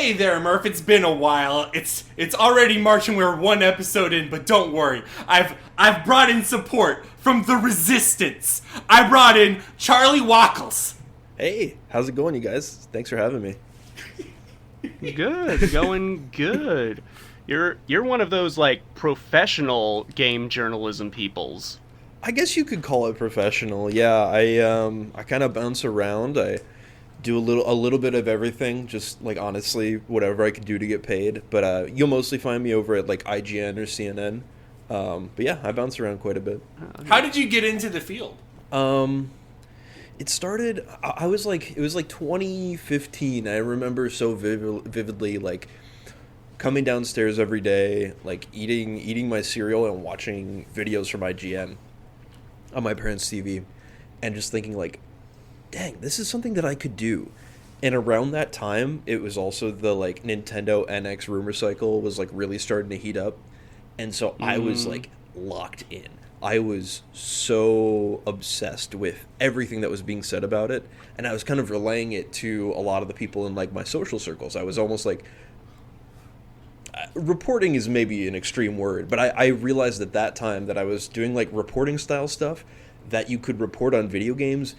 Hey there, Murph. It's been a while. It's already March and we're one episode in, but don't worry. I've brought in support from the Resistance. I brought in Charlie Wacholz. Hey, how's it going, you guys? Thanks for having me. Good, going good. You're one of those like professional game journalism peoples. I guess you could call it professional. Yeah, I kind of bounce around. I do a little bit of everything, just like honestly whatever I can do to get paid. But you'll mostly find me over at like IGN or CNN. But yeah, I bounce around quite a bit. How did you get into the field? It started. I was like, it was like 2015. I remember so vividly, like coming downstairs every day, like eating my cereal and watching videos from IGN on my parents' TV, and just thinking like, dang, this is something that I could do. And around that time, it was also the like Nintendo NX rumor cycle was like really starting to heat up, and so I was like locked in. I was so obsessed with everything that was being said about it, and I was kind of relaying it to a lot of the people in like my social circles. I was almost like, reporting is maybe an extreme word, but I realized at that time that I was doing like reporting style stuff that you could report on video games,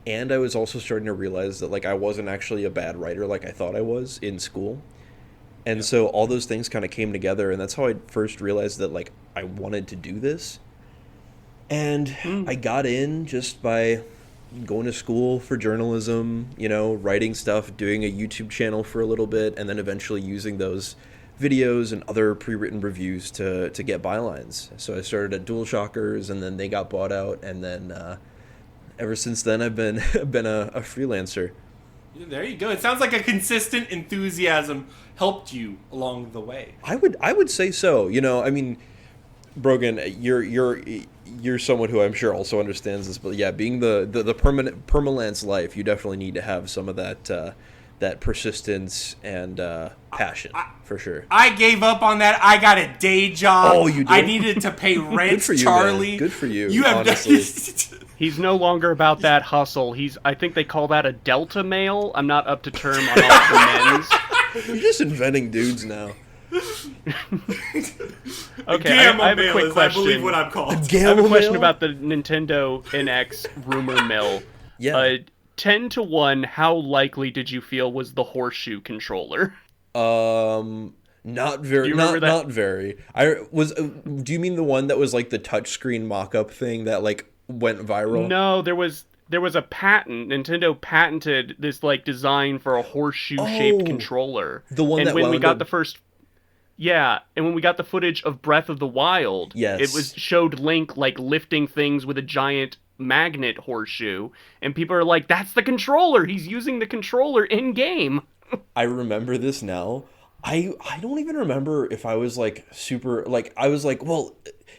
and I was also starting to realize that like I wasn't actually a bad writer like I thought I was in school. And so all those things kind of came together, and that's how I first realized that like I wanted to do this. And I got in just by going to school for journalism, you know, writing stuff, doing a YouTube channel for a little bit, and then eventually using those videos and other pre-written reviews to get bylines. So I started at DualShockers, and then they got bought out, and then ever since then I've been a freelancer. There you go. It sounds like a consistent enthusiasm helped you along the way. I would say so. You know, I mean, Brogan, you're someone who I'm sure also understands this, but yeah, being the permalance life, you definitely need to have some of that persistence and passion, for sure. I gave up on that. I got a day job. Oh, you did? I needed to pay rent, Good for you, Charlie. man. Good for you. You have honestly. He's no longer about that hustle. I think they call that a delta male. I'm not up to term on all the men's. You're just inventing dudes now. Okay, I have a quick question. I believe what I'm called. I have a question about the Nintendo NX rumor mill. Yeah. 10 to 1, how likely did you feel was the horseshoe controller? Not very. Do you remember that? Not very. Do you mean the one that was like the touchscreen mock-up thing that like went viral? No, there was a patent. Nintendo patented this like design for a horseshoe-shaped controller. The one and that when we got up... the first. Yeah, and when we got the footage of Breath of the Wild, yes, it showed Link like lifting things with a giant magnet horseshoe, and people are like, "That's the controller. He's using the controller in game." I remember this now. I don't even remember if I was like super like I was like, well,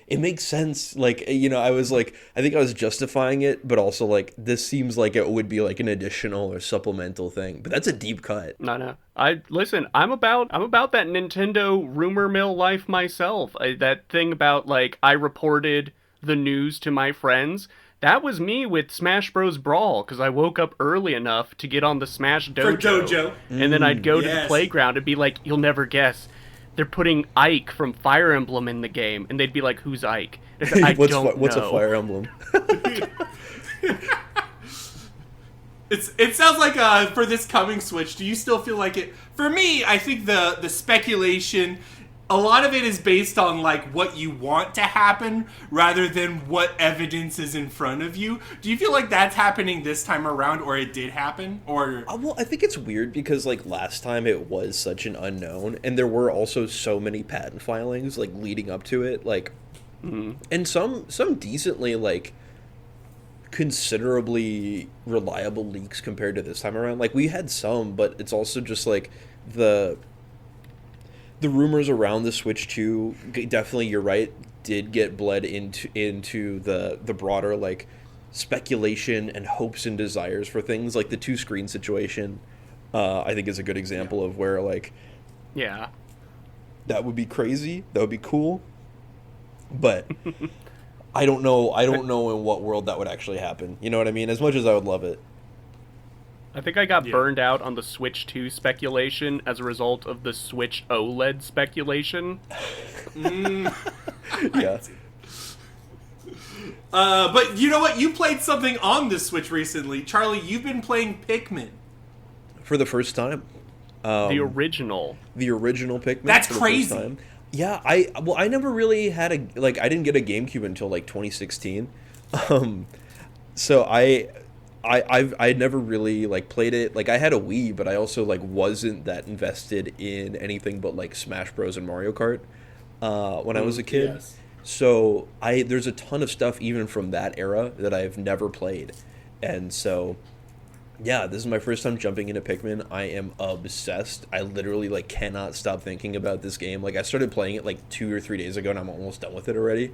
it makes sense. Like, you know, I was like, I think I was justifying it, but also like this seems like it would be like an additional or supplemental thing. But that's a deep cut. No. I'm about that Nintendo rumor mill life myself. That thing about like I reported the news to my friends. That was me with Smash Bros. Brawl, because I woke up early enough to get on the Smash Dojo. For Dojo. And then I'd go to the playground and be like, you'll never guess. They're putting Ike from Fire Emblem in the game. And they'd be like, who's Ike? I said, I don't know. What's a Fire Emblem? It sounds like for this coming Switch, do you still feel like it? For me, I think the speculation, a lot of it is based on like what you want to happen rather than what evidence is in front of you. Do you feel like that's happening this time around, or it did happen? Or well, I think it's weird because like last time it was such an unknown, and there were also so many patent filings like leading up to it, like, and some decently like considerably reliable leaks compared to this time around. Like we had some, but it's also just like the rumors around the Switch 2, definitely, you're right, did get bled into the broader like speculation and hopes and desires for things. Like the two screen situation, I think is a good example of where like, yeah, that would be crazy, that would be cool, but I don't know in what world that would actually happen. You know what I mean? As much as I would love it. I think I got Yeah. burned out on the Switch 2 speculation as a result of the Switch OLED speculation. Yeah. But you know what? You played something on the Switch recently. Charlie, you've been playing Pikmin. For the first time. The original. The original Pikmin. That's for the crazy. First time. Yeah, I never really had I didn't get a GameCube until like 2016. So I'd never really like played it. Like I had a Wii, but I also like wasn't that invested in anything but like Smash Bros and Mario Kart when I was a kid. Yes. So there's a ton of stuff even from that era that I've never played. And so yeah, this is my first time jumping into Pikmin. I am obsessed. I literally like cannot stop thinking about this game. Like I started playing it like 2 or 3 days ago and I'm almost done with it already.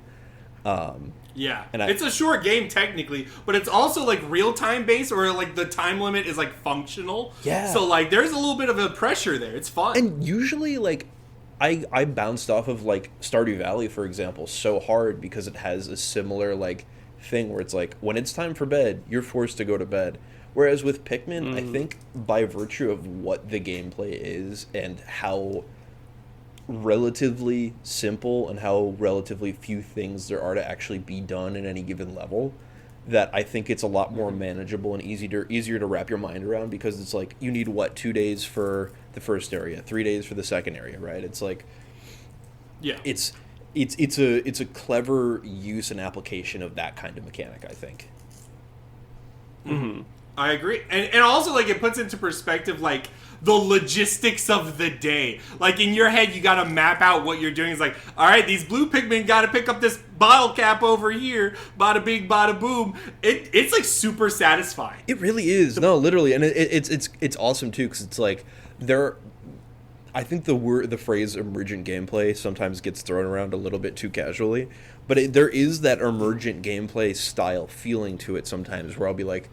Yeah, and it's a short game technically, but it's also like real-time based, or like the time limit is like functional. Yeah. So like there's a little bit of a pressure there. It's fun. And usually like I bounced off of like Stardew Valley, for example, so hard because it has a similar like thing where it's like when it's time for bed, you're forced to go to bed. Whereas with Pikmin, I think by virtue of what the gameplay is and how relatively simple and how relatively few things there are to actually be done in any given level, that I think it's a lot more manageable and easier to wrap your mind around, because it's like you need 2 days for the first area, 3 days for the second area, right? It's like yeah, it's a clever use and application of that kind of mechanic, I think. I agree, and also like it puts into perspective like the logistics of the day. Like in your head, you got to map out what you're doing. It's like, all right, these blue Pikmin got to pick up this bottle cap over here. Bada bing, bada boom. It's like super satisfying. It really is. No, literally, and it's awesome too, because it's like I think the phrase emergent gameplay sometimes gets thrown around a little bit too casually, but there is that emergent gameplay style feeling to it sometimes, where I'll be like,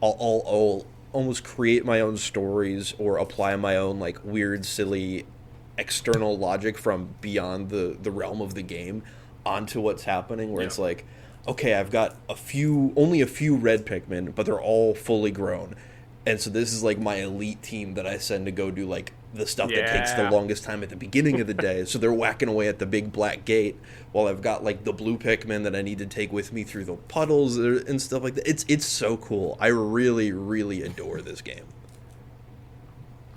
I'll almost create my own stories or apply my own like weird, silly external logic from beyond the realm of the game onto what's happening, where it's like, okay, I've got only a few red Pikmin, but they're all fully grown. And so this is like my elite team that I send to go do like the stuff that takes the longest time at the beginning of the day. So they're whacking away at the big black gate while I've got like the blue Pikmin that I need to take with me through the puddles and stuff like that. It's so cool. I really, really adore this game.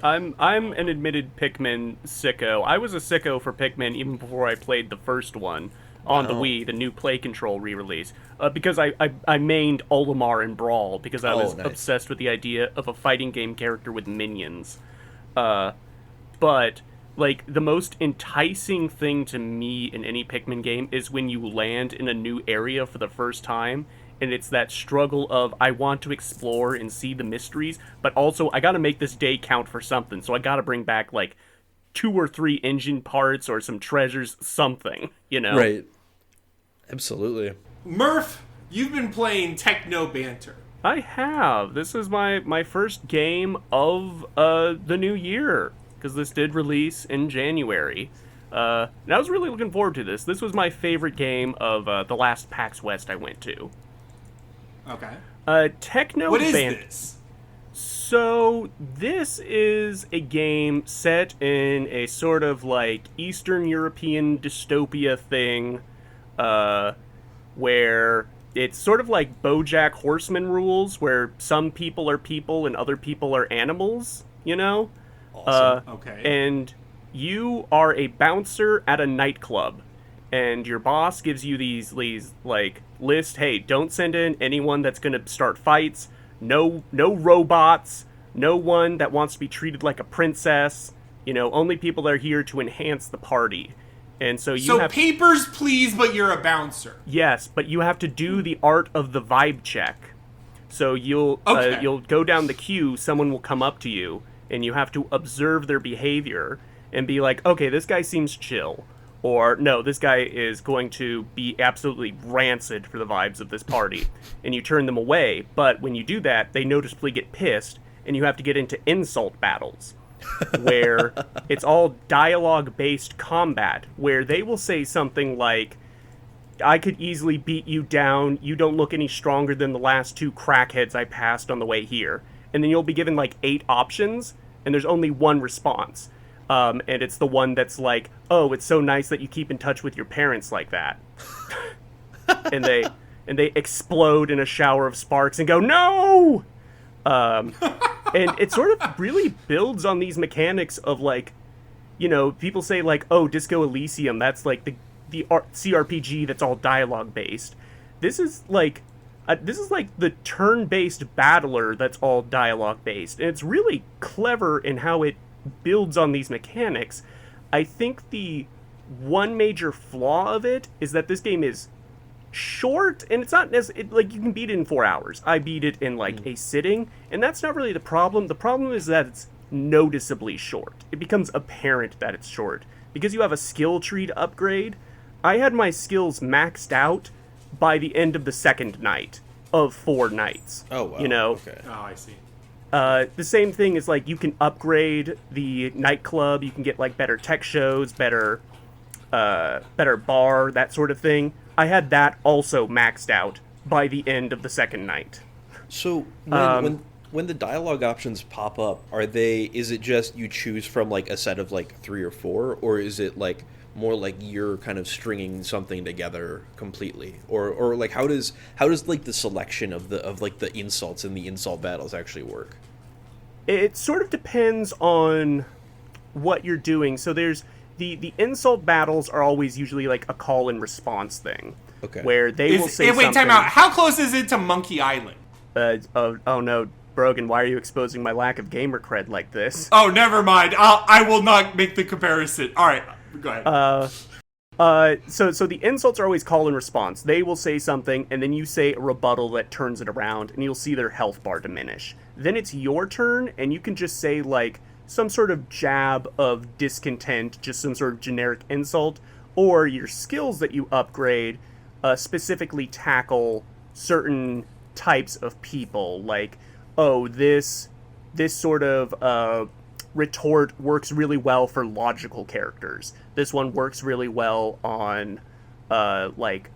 I'm an admitted Pikmin sicko. I was a sicko for Pikmin even before I played the first one on the Wii, the new Play Control re-release, because I mained Olimar in Brawl because I was obsessed with the idea of a fighting game character with minions. But like the most enticing thing to me in any Pikmin game is when you land in a new area for the first time, and it's that struggle of I want to explore and see the mysteries, but also I got to make this day count for something, so I got to bring back like 2 or 3 engine parts or some treasures, something, you know? Right. Absolutely. Murph, you've been playing Techno Banter. I have. This is my first game of the new year, because this did release in January. And I was really looking forward to this. This was my favorite game of the last PAX West I went to. Okay. Techno What is Banter. this? So, this is a game set in a sort of like Eastern European dystopia thing, where it's sort of like BoJack Horseman rules, where some people are people and other people are animals, you know? Awesome. Okay. And you are a bouncer at a nightclub, and your boss gives you these like list, hey, don't send in anyone that's gonna start fights, no robots, no one that wants to be treated like a princess, you know, only people that are here to enhance the party. And so you have papers, please, but you're a bouncer. Yes, but you have to do the art of the vibe check. So you'll go down the queue, someone will come up to you, and you have to observe their behavior and be like, okay, this guy seems chill. Or, no, this guy is going to be absolutely rancid for the vibes of this party. And you turn them away, but when you do that, they noticeably get pissed, and you have to get into insult battles, where it's all dialogue-based combat, where they will say something like, I could easily beat you down, you don't look any stronger than the last 2 crackheads I passed on the way here. and then you'll be given like 8 options, and there's only one response. And it's the one that's like, oh, it's so nice that you keep in touch with your parents like that. and they explode in a shower of sparks and go, no! And it sort of really builds on these mechanics of, like, you know, people say, like, oh, Disco Elysium, that's like the CRPG that's all dialogue based. This is like the turn-based battler that's all dialogue based, and it's really clever in how it builds on these mechanics. I think the one major flaw of it is that this game is short, and it's not like you can beat it in 4 hours. I beat it in like a sitting, and that's not really the problem. The problem is that it's noticeably short. It becomes apparent that it's short because you have a skill tree to upgrade. I had my skills maxed out by the end of the second night of 4 nights. Oh, wow. You know? Okay. Oh, I see. The same thing is, like, you can upgrade the nightclub, you can get, like, better tech shows, better bar, that sort of thing. I had that also maxed out by the end of the second night. So, when the dialogue options pop up, is it just you choose from, like, a set of, like, 3 or 4, or is it, like, more like you're kind of stringing something together completely, or like how does like the selection of the insults and the insult battles actually work? It sort of depends on what you're doing. So there's the insult battles are always usually like a call and response thing. Okay. Where they will say wait, something. time out. How close is it to Monkey Island? Oh no, Brogan, why are you exposing my lack of gamer cred like this? Oh, never mind. I will not make the comparison. All right. Go ahead. So the insults are always call and response. They will say something, and then you say a rebuttal that turns it around, and you'll see their health bar diminish. Then it's your turn, and you can just say, like, some sort of jab of discontent, just some sort of generic insult, or your skills that you upgrade specifically tackle certain types of people, like, oh, this sort of retort works really well for logical characters. This one works really well on, like,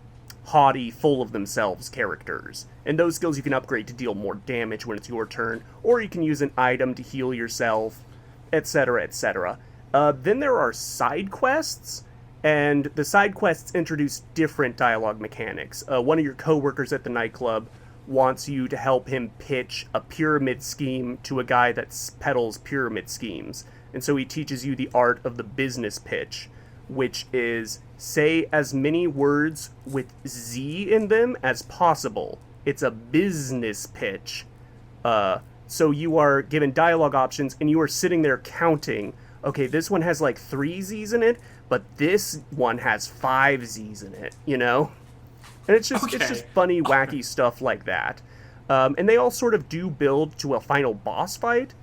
haughty, full of themselves characters. And those skills you can upgrade to deal more damage when it's your turn, or you can use an item to heal yourself, etc., etc. Then there are side quests, and the side quests introduce different dialogue mechanics. One of your coworkers at the nightclub wants you to help him pitch a pyramid scheme to a guy that peddles pyramid schemes. And so he teaches you the art of the business pitch, which is say as many words with Z in them as possible. It's a business pitch. So you are given dialogue options, and you are sitting there counting, okay, this one has like 3 Z's in it, but this one has 5 Z's in it, you know? And it's just funny, wacky stuff like that. And they all sort of do build to a final boss fight.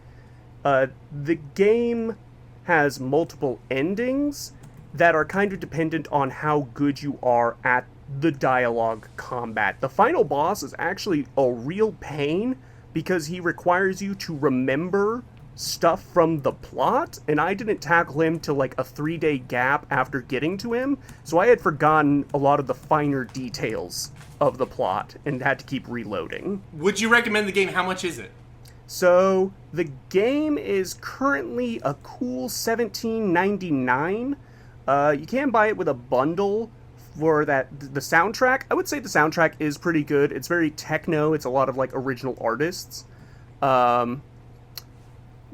The game has multiple endings that are kind of dependent on how good you are at the dialogue combat. The final boss is actually a real pain because he requires you to remember stuff from the plot, and I didn't tackle him till like a 3-day gap after getting to him, so I had forgotten a lot of the finer details of the plot and had to keep reloading. Would you recommend the game? How much is it? So the game is currently a cool $17.99. You can buy it with a bundle for the soundtrack. I would say the soundtrack is pretty good. It's very techno. It's a lot of like original artists.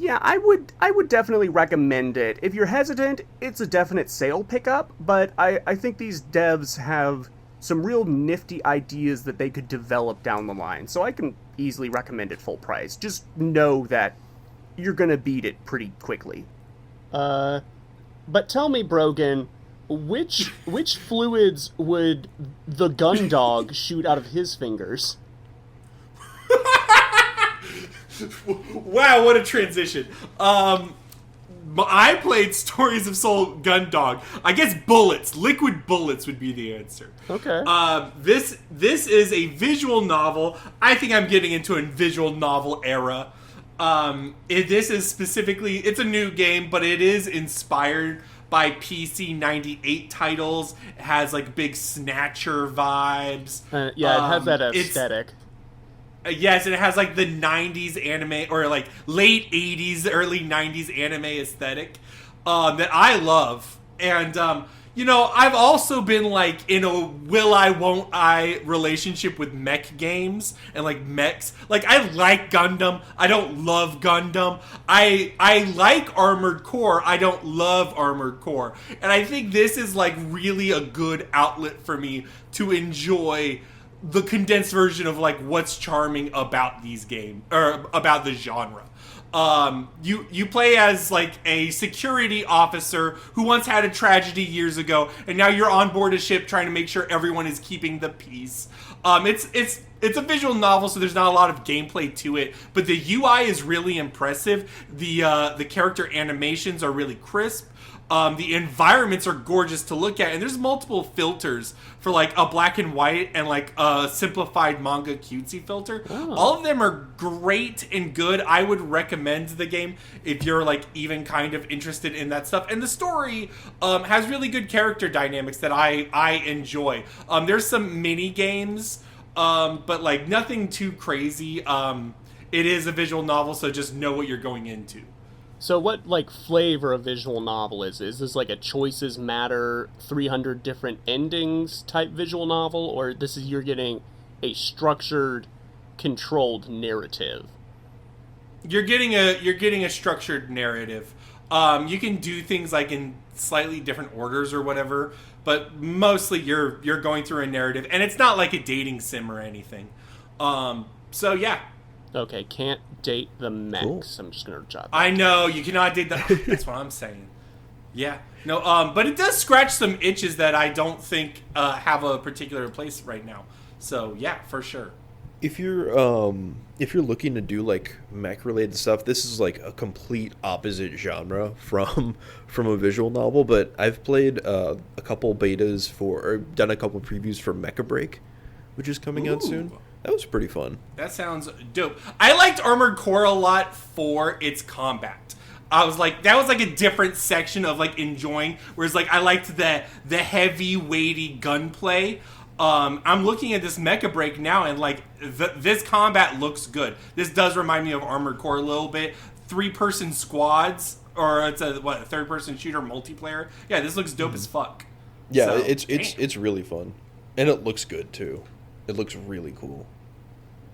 Yeah, I would definitely recommend it. If you're hesitant, it's a definite sale pickup, but I think these devs have some real nifty ideas that they could develop down the line, so I can easily recommend it full price. Just know that you're gonna beat it pretty quickly. But tell me, Brogan, which fluids would the gun dog shoot out of his fingers? Wow, what a transition. I played Stories of Soul Gundog. I guess bullets. Liquid bullets would be the answer. Okay. This is a visual novel. I think I'm getting into a visual novel era. This is specifically, it's a new game, but it is inspired by PC 98 titles. It has like big Snatcher vibes. Yeah, it has that aesthetic. Yes, and it has like the 90s anime, or like late 80s, early 90s anime aesthetic that I love. And, I've also been like in a will I, won't I relationship with mech games and like mechs. Like, I like Gundam. I don't love Gundam. I like Armored Core. I don't love Armored Core. And I think this is like really a good outlet for me to enjoy the condensed version of like what's charming about these games, or about the genre. You play as like a security officer who once had a tragedy years ago, and now you're on board a ship trying to make sure everyone is keeping the peace. It's a visual novel, so there's not a lot of gameplay to it, but the UI is really impressive. The character animations are really crisp. The environments are gorgeous to look at, and there's multiple filters for like a black and white and like a simplified manga cutesy filter. Oh. All of them are great and good. I would recommend the game if you're like even kind of interested in that stuff. And the story has really good character dynamics that I enjoy. There's some mini games, but like nothing too crazy. It is a visual novel, so just know what you're going into. So what, like, flavor of visual novel is? Is this like a choices matter, 300 different endings type visual novel, or you're getting a structured, controlled narrative? You're getting a structured narrative. You can do things like in slightly different orders or whatever, but mostly you're going through a narrative, and it's not like a dating sim or anything. So yeah. Okay, can't date the mechs. Cool. I'm just gonna jot that. I know, you cannot date the... That's what I'm saying. Yeah. No, but it does scratch some itches that I don't think have a particular place right now. So, yeah, for sure. If you're looking to do, like, mech-related stuff, this is, like, a complete opposite genre from a visual novel, but I've played a couple betas or done a couple previews for Mecha Break, which is coming out soon. That was pretty fun. That sounds dope. I liked Armored Core a lot for its combat. I was like, that was like a different section of like enjoying. Whereas like I liked the heavy, weighty gunplay. I'm looking at this Mecha Break now, and like this combat looks good. This does remind me of Armored Core a little bit. 3-person squads, or it's a third-person shooter multiplayer. Yeah, this looks dope as fuck. Yeah, so, it's really fun, and it looks good too. It looks really cool.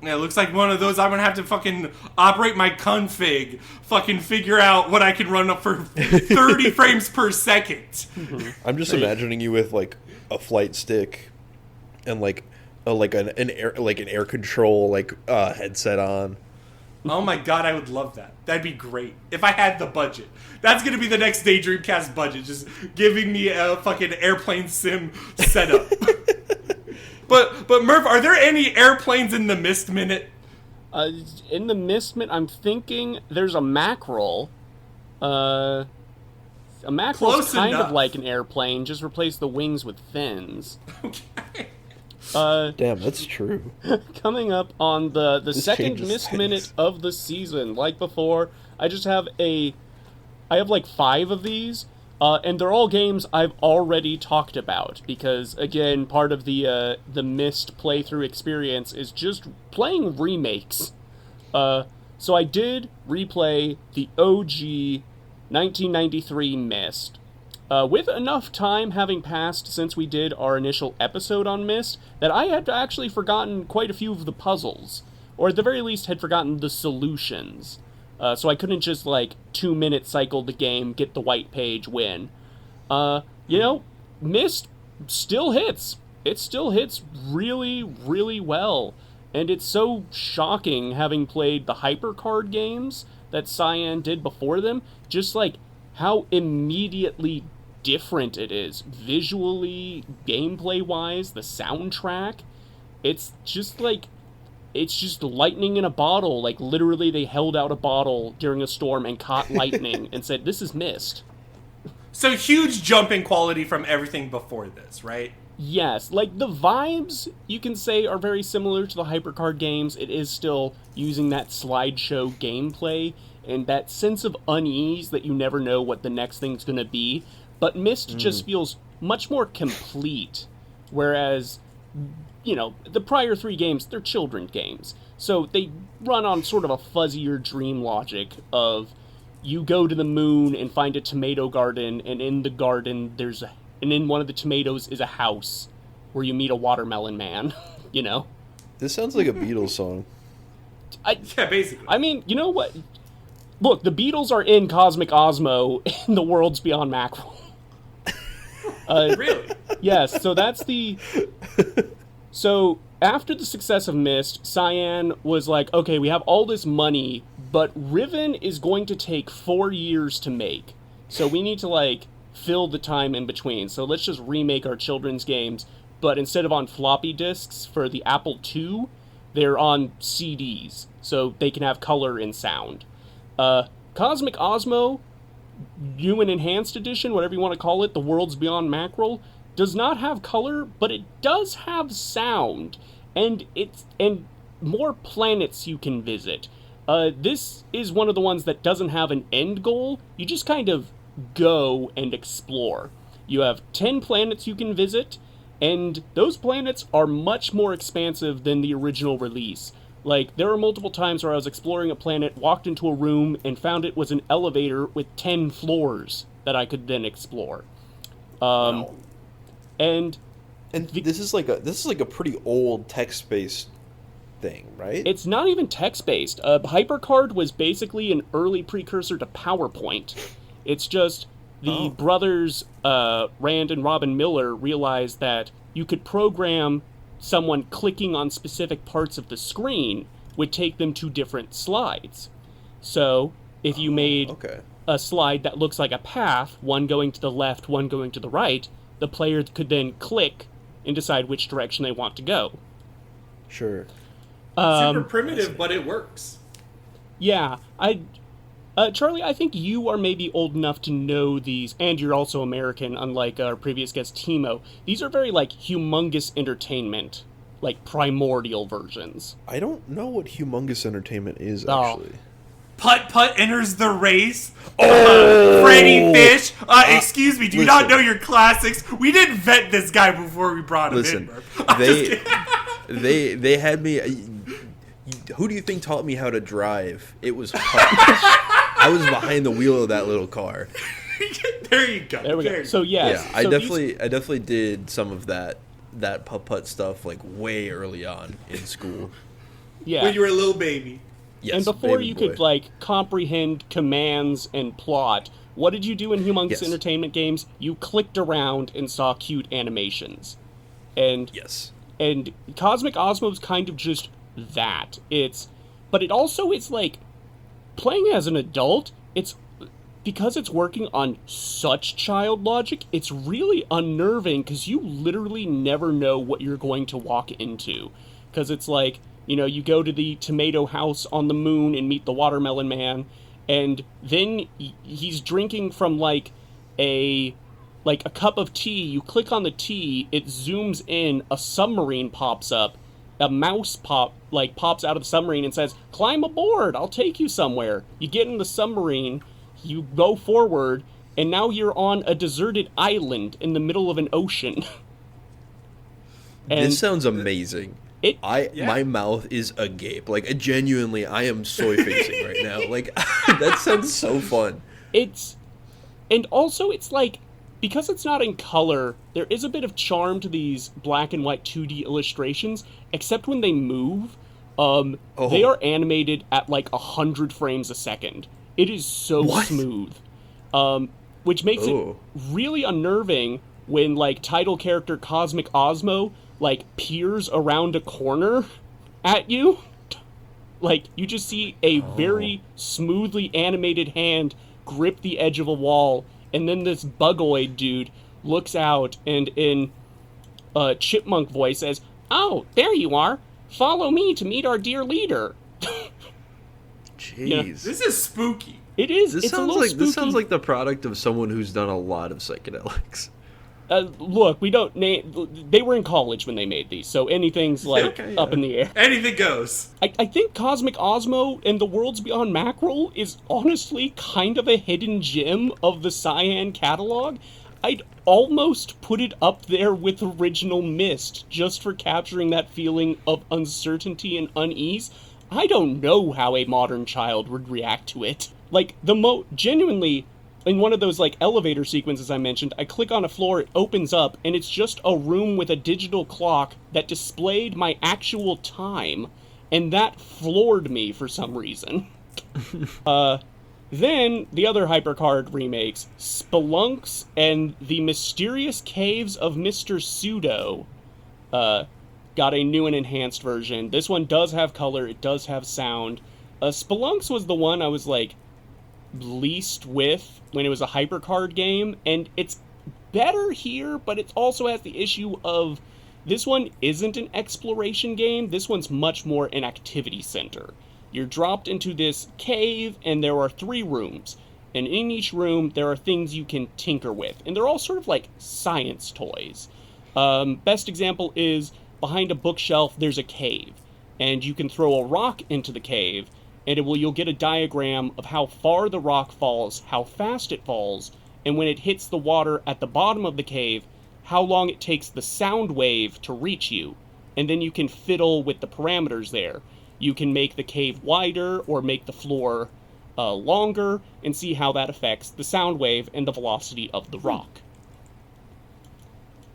Yeah, it looks like one of those I'm going to have to fucking operate my config, fucking figure out what I can run up for 30 frames per second. Mm-hmm. I'm just imagining you with like a flight stick and like an air control headset on. Oh my god, I would love that. That'd be great. If I had the budget. That's going to be the next Daydreamcast budget, just giving me a fucking airplane sim setup. But Murph, are there any airplanes in the Myst Minute? In the Myst Minute, I'm thinking there's a Mackerel. A Mackerel's kind of like an airplane, just replace the wings with fins. Okay. Damn, that's true. Coming up on the second Myst Minute of the season, like before, I have like 5 of these. And they're all games I've already talked about, because, again, part of the Myst playthrough experience is just playing remakes. So I did replay the OG 1993 Myst. With enough time having passed since we did our initial episode on Myst, that I had actually forgotten quite a few of the puzzles, or at the very least had forgotten the solutions. So I couldn't just, 2-minute cycle the game, get the white page, win. Myst still hits. It still hits really, really well. And it's so shocking, having played the HyperCard games that Cyan did before them, just, how immediately different it is. Visually, gameplay-wise, the soundtrack. It's just, it's just lightning in a bottle. Literally, they held out a bottle during a storm and caught lightning and said, "This is Myst." So huge jump in quality from everything before this, right? Yes. The vibes, you can say, are very similar to the HyperCard games. It is still using that slideshow gameplay and that sense of unease that you never know what the next thing's going to be. But Myst just feels much more complete. Whereas the prior 3 games, they're children games. So they run on sort of a fuzzier dream logic of you go to the moon and find a tomato garden, and in the garden and in one of the tomatoes is a house where you meet a watermelon man, This sounds like a Beatles song. Yeah, basically. I mean, you know what? Look, the Beatles are in Cosmic Osmo in the Worlds Beyond Mackerel. Really? Yes, so that's the... So, after the success of Myst, Cyan was like, okay, we have all this money, but Riven is going to take 4 years to make. So we need to, fill the time in between. So let's just remake our children's games, but instead of on floppy disks for the Apple II, they're on CDs, so they can have color and sound. Cosmic Osmo, new and enhanced edition, whatever you want to call it, the Worlds Beyond Mackerel, does not have color, but it does have sound, and more planets you can visit. This is one of the ones that doesn't have an end goal. You just kind of go and explore. You have 10 planets you can visit, and those planets are much more expansive than the original release. There were multiple times where I was exploring a planet, walked into a room, and found it was an elevator with 10 floors that I could then explore. Wow. And this is like a pretty old text-based thing, right? It's not even text-based. HyperCard was basically an early precursor to PowerPoint. It's just the brothers Rand and Robin Miller realized that you could program someone clicking on specific parts of the screen would take them to different slides. So if you made a slide that looks like a path, one going to the left, one going to the right, the player could then click and decide which direction they want to go. Sure. Super primitive, but it works. Yeah, Charlie, I think you are maybe old enough to know these, and you're also American, unlike our previous guest, Timo. These are very, humongous entertainment, primordial versions. I don't know what humongous entertainment is, actually. Putt enters the race. Freddy Fish. Excuse me, do you not know your classics? We didn't vet this guy before we brought him in, Murph. They had me... Who do you think taught me how to drive? It was Putt. I was behind the wheel of that little car. There you go. There we go. So, yes. Yeah, I definitely did some of that putt stuff, way early on in school. Yeah. When you were a little baby. Yes, and before you could, comprehend commands and plot, what did you do in humongous entertainment games? You clicked around and saw cute animations. And Cosmic Osmo's kind of just that. But it also is, playing as an adult, because it's working on such child logic, it's really unnerving, because you literally never know what you're going to walk into. Because it's you go to the tomato house on the moon and meet the watermelon man, and then he's drinking from, a cup of tea. You click on the tea, it zooms in, a submarine pops up, a mouse pops out of the submarine and says, "Climb aboard, I'll take you somewhere." You get in the submarine, you go forward, and now you're on a deserted island in the middle of an ocean. This sounds amazing. My mouth is agape. Genuinely, I am soy facing right now. That sounds so fun. And also it's because it's not in color, there is a bit of charm to these black and white 2D illustrations, except when they move. They are animated at 100 frames a second. It is so smooth. Which makes it really unnerving when, title character Cosmic Osmo, peers around a corner at you. You just see a very smoothly animated hand grip the edge of a wall, and then this bugoid dude looks out and in a chipmunk voice says, "Oh, there you are. Follow me to meet our dear leader." Jeez. This is spooky. It is. This sounds like the product of someone who's done a lot of psychedelics. Look, we don't name... They were in college when they made these, so anything's, up in the air. Anything goes. I think Cosmic Osmo and the Worlds Beyond Mackerel is honestly kind of a hidden gem of the Cyan catalog. I'd almost put it up there with original Myst, just for capturing that feeling of uncertainty and unease. I don't know how a modern child would react to it. Like, genuinely, in one of those, like, elevator sequences I mentioned, I click on a floor, it opens up, and it's just a room with a digital clock that displayed my actual time, and that floored me for some reason. Then, the other HyperCard remakes, Spelunx and the Mysterious Caves of Mr. Seudo, got a new and enhanced version. This one does have color, it does have sound. Spelunx was the one I was, like, least with when it was a HyperCard game, and it's better here, but it also has the issue of this one isn't an exploration game, this one's much more an activity center. You're dropped into this cave, and there are 3 rooms, and in each room there are things you can tinker with, and they're all sort of like science toys. Best example is behind a bookshelf there's a cave, and you can throw a rock into the cave, and you'll get a diagram of how far the rock falls, how fast it falls, and when it hits the water at the bottom of the cave, how long it takes the sound wave to reach you. And then you can fiddle with the parameters there. You can make the cave wider or make the floor longer and see how that affects the sound wave and the velocity of the rock.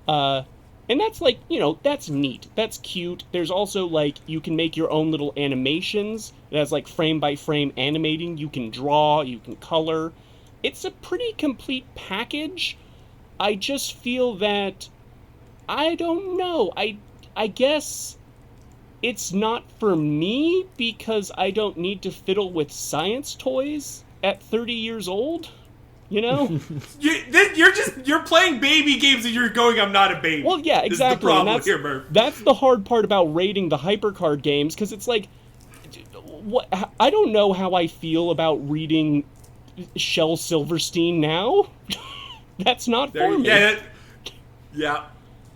And that's like, that's neat. That's cute. There's also, like, you can make your own little animations. It has, like, frame-by-frame animating. You can draw, you can color. It's a pretty complete package. I just feel that, I don't know, I guess it's not for me because I don't need to fiddle with science toys at 30 years old. You're playing baby games and you're going, I'm not a baby. Well, yeah, exactly. Is the problem here, Murph. That's the hard part about rating the HyperCard games, because it's like, I don't know how I feel about reading Shel Silverstein now. That's not for me. Yeah.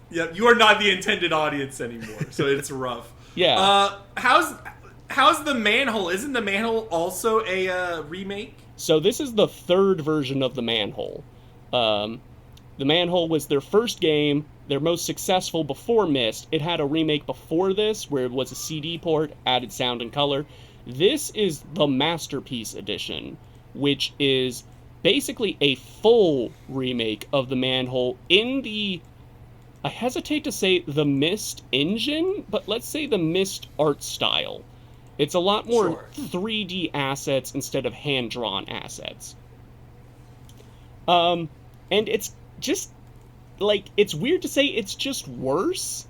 You are not the intended audience anymore, so it's rough. Yeah. How's the Manhole? Isn't the Manhole also a remake? So this is the 3rd version of the Manhole. The Manhole was their first game, their most successful before Myst. It had a remake before this, where it was a CD port, added sound and color. This is the Masterpiece Edition, which is basically a full remake of the Manhole in the, I hesitate to say the Myst engine, but let's say the Myst art style. It's a lot more 3D assets instead of hand-drawn assets. And it's just, like, it's weird to say it's just worse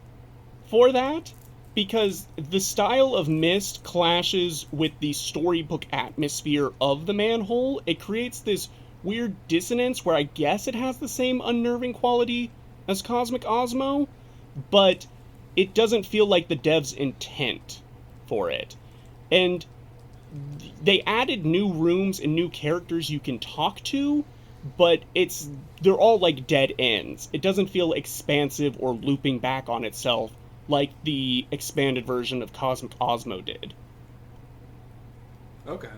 for that, because the style of Myst clashes with the storybook atmosphere of the Manhole. It creates this weird dissonance where I guess it has the same unnerving quality as Cosmic Osmo, but it doesn't feel like the devs' intent for it. And they added new rooms and new characters you can talk to, but they're all like dead ends. It doesn't feel expansive or looping back on itself like the expanded version of Cosmic Osmo did. Okay.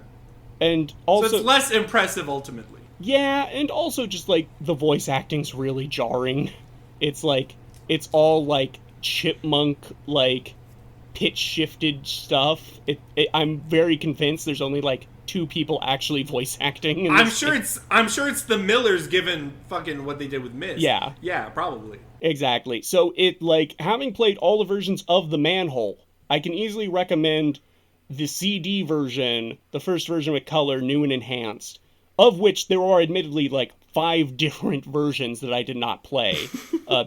And also, so it's less impressive ultimately. Yeah, and also just like the voice acting's really jarring. It's like, it's all like chipmunk, like pitch shifted stuff. I'm very convinced there's only like 2 people actually voice acting. I'm sure it's the Millers given fucking what they did with Myst. Yeah, probably. Exactly. So it, like, having played all the versions of the Manhole, I can easily recommend the CD version, the first version with color, new and enhanced, of which there are admittedly like 5 different versions that I did not play,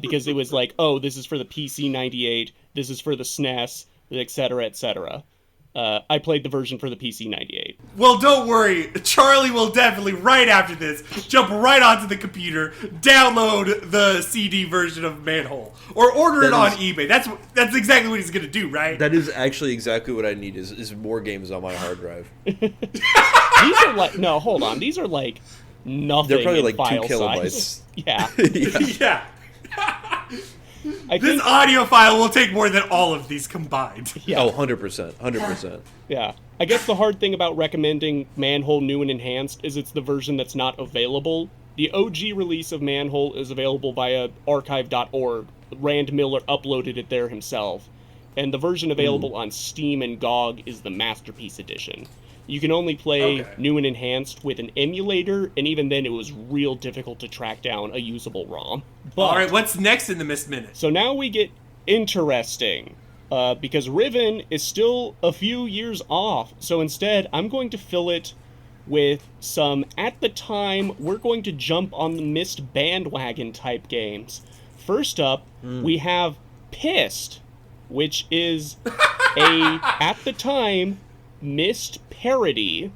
because it was like, oh, this is for the PC 98, this is for the SNES, etc., etc. I played the version for the PC 98. Well, don't worry. Charlie will definitely, right after this, jump right onto the computer, download the CD version of Manhole, or order it on eBay. That's exactly what he's going to do, right? That is actually exactly what I need, is more games on my hard drive. These are like, no, hold on. These are like nothing. They're probably like file 2 kilobytes. Size. Yeah. Yeah. I this think, audio file will take more than all of these combined. Yeah. Oh, 100%. 100%. Yeah. I guess the hard thing about recommending Manhole New and Enhanced is it's the version that's not available The OG release of Manhole is available via archive.org. Rand Miller uploaded it there himself. And the version available on Steam and GOG is the Masterpiece Edition. You can only play new and enhanced with an emulator, and even then it was real difficult to track down a usable ROM. But, all right, what's next in the Myst Minute? So now we get interesting, because Riven is still a few years off. So instead, I'm going to fill it with some, at the time, we're going to jump on the Myst bandwagon type games. First up, we have Pissed, which is at the time, Myst parody,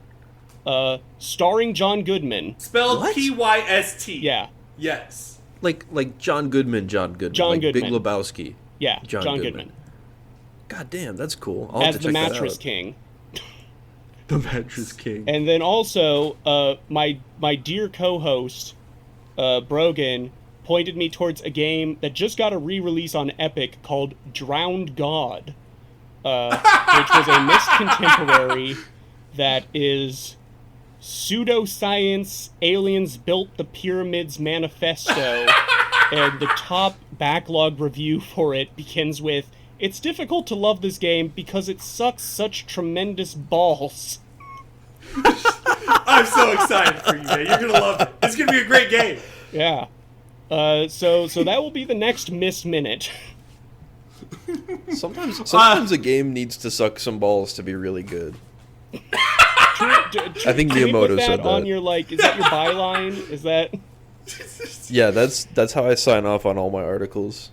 starring John Goodman. Spelled What? P-Y-S-T. Yeah. Yes. Like John Goodman. John like Goodman. Big Lebowski. Yeah, John Goodman. God damn, that's cool. I'll have as to the check that Mattress out. King. The Mattress King. And then also, my dear co-host, Brogan, pointed me towards a game that just got a re-release on Epic called Drowned God, which was a Myst contemporary that is pseudoscience, aliens built the pyramids manifesto, and the top backlog review for it begins with, "It's difficult to love this game because it sucks such tremendous balls." I'm so excited for you, man. You're going to love it. It's going to be a great game. Yeah. So that will be the next Myst Minute. Sometimes a game needs to suck some balls to be really good. I think Can we put Miyamoto that said that. on your, like, is that your byline? Is that... Yeah, that's how I sign off on all my articles.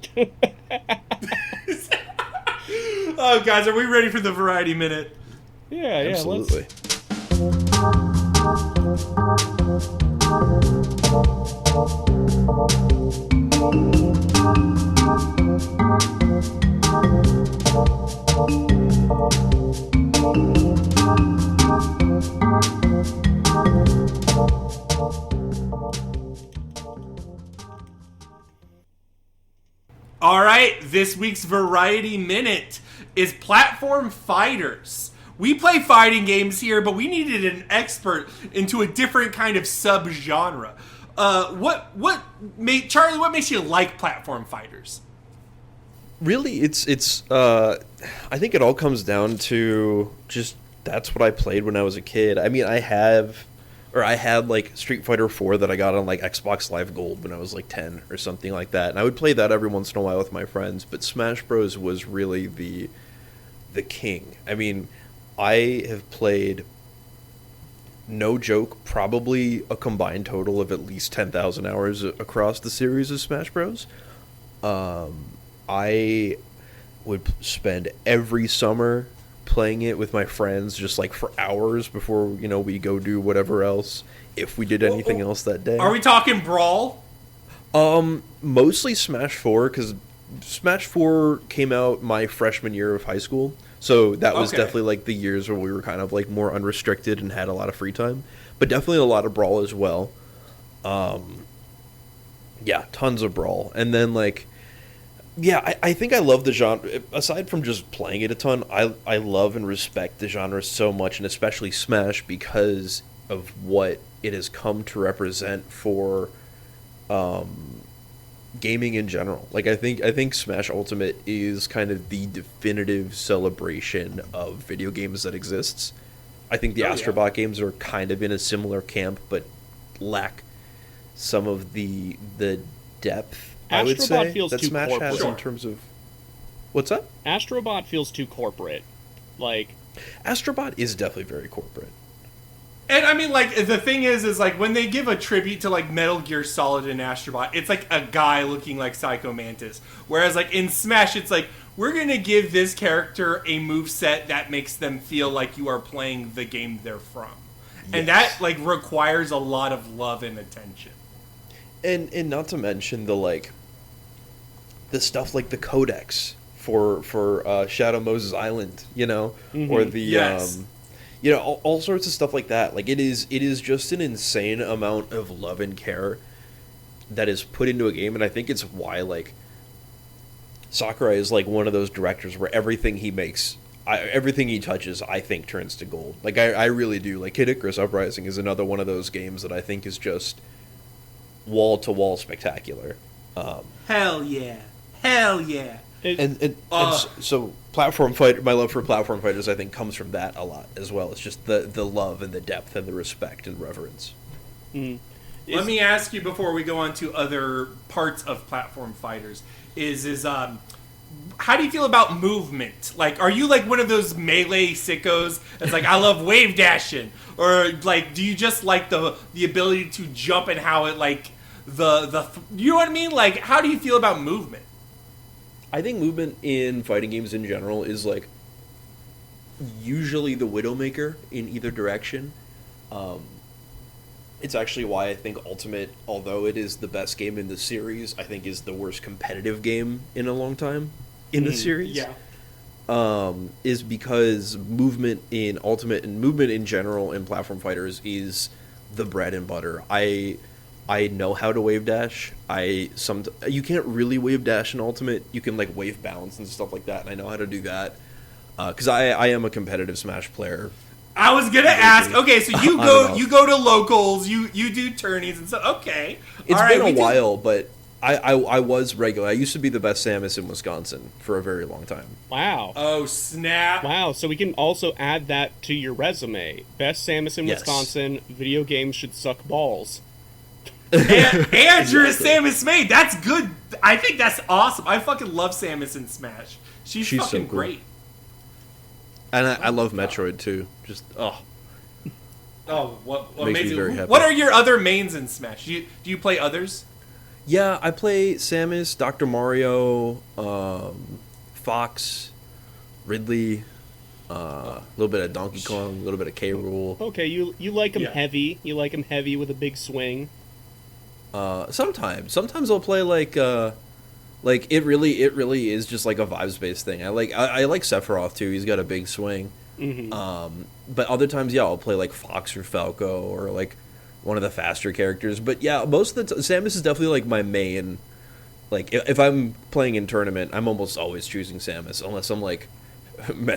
Oh, guys, are we ready for the Variety Minute? Yeah, Absolutely. All right, this week's Variety Minute is Platform Fighters. We play fighting games here, but we needed an expert into a different kind of sub-genre. Charlie, what makes you like platform fighters? Really, it's I think it all comes down to just that's what I played when I was a kid. I mean, I had like Street Fighter 4 that I got on like Xbox Live Gold when I was like 10 or something like that. And I would play that every once in a while with my friends, but Smash Bros was really the king. I mean, I have played, no joke, probably a combined total of at least 10,000 hours across the series of Smash Bros. I would spend every summer playing it with my friends just like for hours before, we go do whatever else, if we did anything else that day. Are we talking Brawl? Mostly Smash 4, because Smash 4 came out my freshman year of high school. So that was definitely like the years where we were kind of like more unrestricted and had a lot of free time. But definitely a lot of Brawl as well. Yeah, tons of Brawl. And then like, yeah, I think I love the genre. Aside from just playing it a ton, I love and respect the genre so much, and especially Smash, because of what it has come to represent for gaming in general. Like I think Smash Ultimate is kind of the definitive celebration of video games that exists. I think the Astrobot games are kind of in a similar camp, but lack some of the depth, I would say, feels that too Smash corporate. has in terms of... What's that? Astrobot feels too corporate. Like, Astrobot is definitely very corporate. And I mean, like, the thing is like, when they give a tribute to, like, Metal Gear Solid and Astrobot, it's like a guy looking like Psycho Mantis. Whereas, like, in Smash, it's like, we're gonna give this character a moveset that makes them feel like you are playing the game they're from. Yes. And that, like, requires a lot of love and attention. And not to mention the stuff like the codex for Shadow Moses Island, Mm-hmm. or the all sorts of stuff like that. Like it is just an insane amount of love and care that is put into a game, and I think it's why like Sakurai is like one of those directors where everything he makes, everything he touches, I think turns to gold. Like I really do. Like Kid Icarus Uprising is another one of those games that I think is just wall-to-wall spectacular. Hell yeah. Hell yeah. So platform fight, my love for platform fighters, I think, comes from that a lot as well. It's just the love and the depth and the respect and reverence. Let me ask you before we go on to other parts of platform fighters. How do you feel about movement? Like, are you like one of those melee sickos that's like, I love wave dashing? Or like, do you just like the ability to jump and how it like you know what I mean? Like, how do you feel about movement? I think movement in fighting games in general is like usually the Widowmaker in either direction. It's actually why I think Ultimate, although it is the best game in the series, I think is the worst competitive game in a long time in the series. Yeah. Is because movement in Ultimate and movement in general in platform fighters is the bread and butter. I know how to wave dash. You can't really wave dash in Ultimate. You can like wave bounce and stuff like that, and I know how to do that because I am a competitive Smash player. I was gonna ask. Okay, so you go to locals, you do tourneys and stuff. Okay, it's been a while, but I was regular. I used to be the best Samus in Wisconsin for a very long time. Wow. Oh snap! Wow. So we can also add that to your resume. Best Samus in Wisconsin. Video games should suck balls. and you're a Samus main. That's good. I think that's awesome. I fucking love Samus in Smash. She's fucking so cool. great. And I love Metroid too. Just what makes amazing! me very happy. What are your other mains in Smash? Do you play others? Yeah, I play Samus, Dr. Mario, Fox, Ridley, a little bit of Donkey Kong, a little bit of K. Rool. Okay, you like them heavy. You like them heavy with a big swing. Sometimes I'll play like it really is just like a vibes based thing. I like Sephiroth too. He's got a big swing. Mm-hmm. But other times, I'll play like Fox or Falco or like one of the faster characters. But yeah, most of the Samus is definitely like my main. Like if I'm playing in tournament, I'm almost always choosing Samus unless I'm like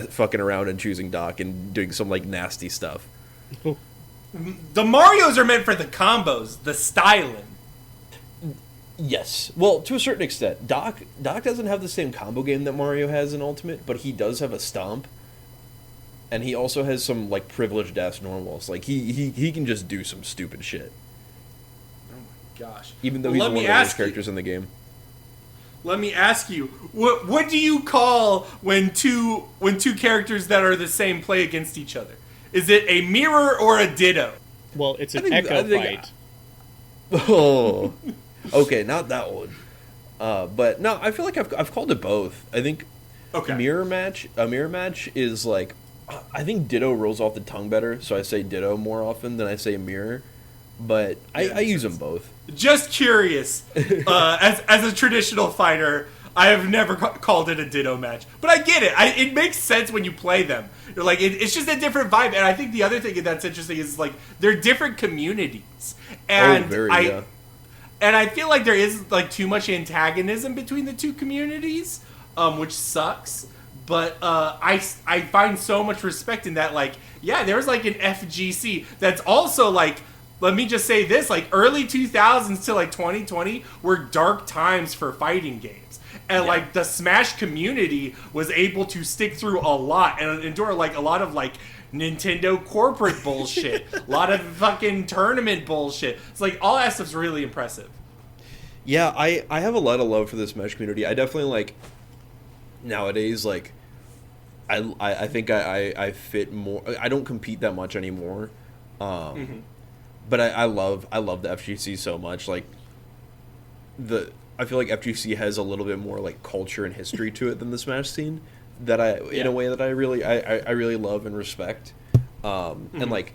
fucking around and choosing Doc and doing some like nasty stuff. The Marios are meant for the combos, the styling. Yes. Well, to a certain extent. Doc doesn't have the same combo game that Mario has in Ultimate, but he does have a stomp. And he also has some like privileged ass normals. Like he can just do some stupid shit. Oh my gosh. Even though he's one of the worst characters in the game. Let me ask you, what do you call when two characters that are the same play against each other? Is it a mirror or a ditto? Well, it's an echo fight. Oh. Okay, not that one. But no, I feel like I've called it both. I think a mirror match is like, I think ditto rolls off the tongue better, so I say ditto more often than I say mirror. But I use them both. Just curious, as a traditional fighter, I have never called it a ditto match, but I get it. It makes sense when you play them. You're like, it's just a different vibe. And I think the other thing that's interesting is like they're different communities, and And I feel like there is like too much antagonism between the two communities, which sucks. But I find so much respect in that. Like, yeah, there's like an FGC that's also like, let me just say this, like early 2000s to like 2020 were dark times for fighting games. And like the Smash community was able to stick through a lot and endure like a lot of like Nintendo corporate bullshit, a lot of fucking tournament bullshit. It's like all that stuff's really impressive. Yeah, I have a lot of love for the Smash community. I definitely like nowadays like I think I fit more. I don't compete that much anymore. But I love the FGC so much. Like I feel like FGC has a little bit more like culture and history to it than the Smash scene that in a way that I really love and respect. And like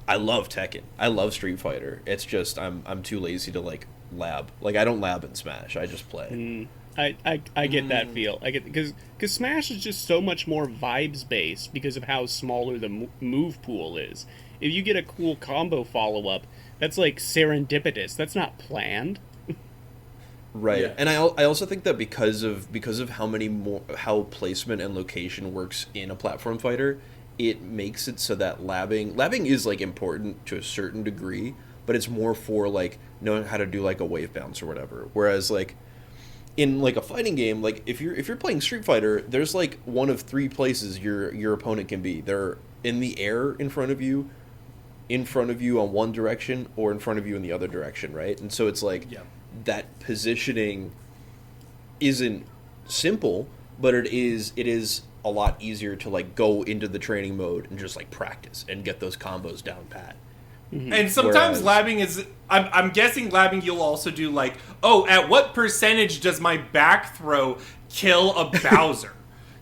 I love Tekken. I love Street Fighter. It's just I'm too lazy to like lab. Like I don't lab in Smash. I just play. I get that feel. I get because Smash is just so much more vibes based because of how smaller the move pool is. If you get a cool combo follow up, that's like serendipitous. That's not planned. Right. Yeah. And I also think that because of how placement and location works in a platform fighter, it makes it so that labbing is like important to a certain degree, but it's more for like knowing how to do like a wave bounce or whatever. Whereas like in like a fighting game, like if you're playing Street Fighter, there's like one of three places your opponent can be. They're in the air in front of you on one direction, or in front of you in the other direction, right? And so it's like that positioning isn't simple, but it is a lot easier to like go into the training mode and just like practice and get those combos down pat. Mm-hmm. And sometimes labbing is, I'm guessing labbing you'll also do like, oh, at what percentage does my back throw kill a Bowser?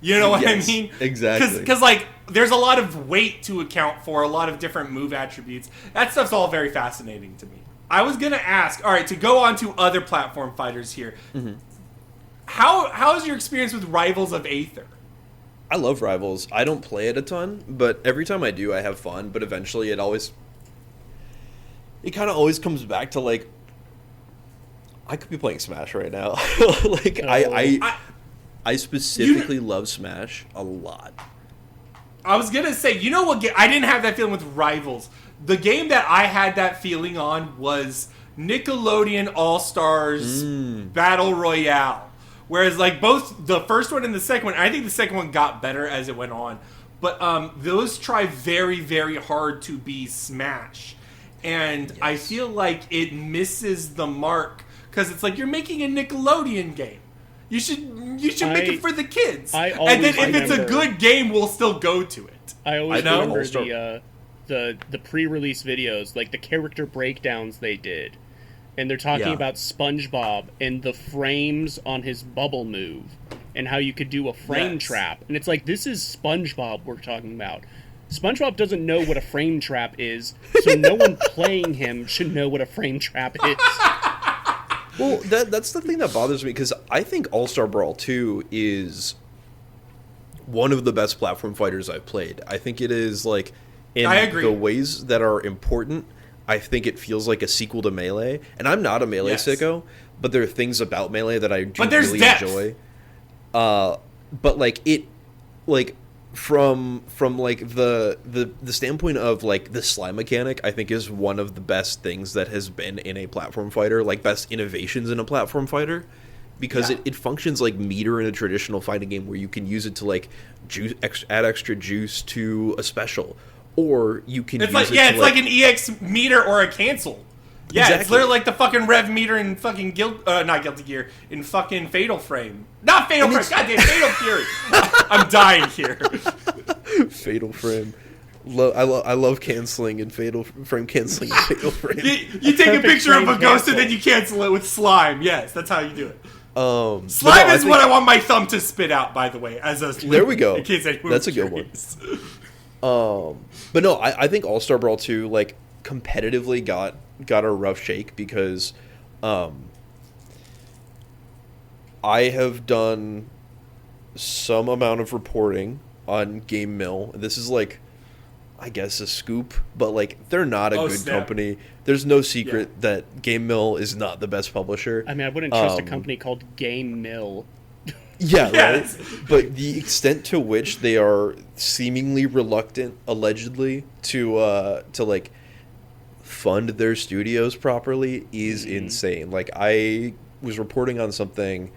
You know what I mean? Exactly. Because like, there's a lot of weight to account for, a lot of different move attributes. That stuff's all very fascinating to me. I was going to ask, all right, to go on to other platform fighters here, how is your experience with Rivals of Aether? I love Rivals. I don't play it a ton, but every time I do, I have fun, but eventually it kind of always comes back to like, I could be playing Smash right now. Like I specifically love Smash a lot. I was gonna say, you know what? I didn't have that feeling with Rivals. The game that I had that feeling on was Nickelodeon All Stars Battle Royale. Whereas like both the first one and the second one, I think the second one got better as it went on. But those try very, very hard to be Smash. And I feel like it misses the mark because it's like you're making a Nickelodeon game. You should make it for the kids. And then if it's a good game, we'll still go to it. I always remember the pre-release videos, like the character breakdowns they did. And they're talking about SpongeBob and the frames on his bubble move and how you could do a frame trap. And it's like, this is SpongeBob we're talking about. SpongeBob doesn't know what a frame trap is, so no one playing him should know what a frame trap is. Well, that's the thing that bothers me, because I think All-Star Brawl 2 is one of the best platform fighters I've played. I think it is, like, in the ways that are important, I think it feels like a sequel to Melee. And I'm not a Melee sicko, but there are things about Melee that I do really enjoy. But, like, it... like... From like the standpoint of like the slime mechanic, I think is one of the best things that has been in a platform fighter, like best innovations in a platform fighter, because it functions like meter in a traditional fighting game where you can use it to like add extra juice to a special, or you can it's like an EX meter or a cancel. Yeah, exactly. It's literally like the fucking rev meter in fucking not Guilty Gear, in fucking Fatal Frame. Not Fatal Frame, goddamn Fatal Fury. I'm dying here. Fatal Frame. I love canceling and Fatal Frame canceling and Fatal Frame. You take a picture of a ghost and then you cancel it with slime. Yes, that's how you do it. Slime is what I want my thumb to spit out, by the way. There we go. In case that's a good one. But no, I think All-Star Brawl 2, like, competitively got a rough shake because I have done some amount of reporting on Game Mill. This is like, I guess, a scoop, but like they're not a good company. There's no secret that Game Mill is not the best publisher. I mean, I wouldn't trust a company called Game Mill. Yeah, right. But the extent to which they are seemingly reluctant, allegedly, to like fund their studios properly is insane. Like, I was reporting on something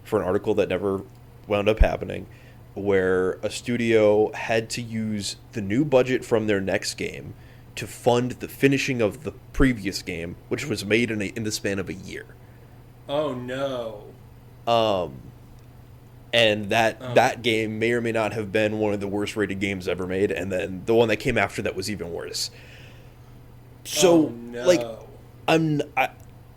for an article that never wound up happening, where a studio had to use the new budget from their next game to fund the finishing of the previous game, which was made in the span of a year. Oh no. And that game may or may not have been one of the worst rated games ever made, and then the one that came after that was even worse. So, like,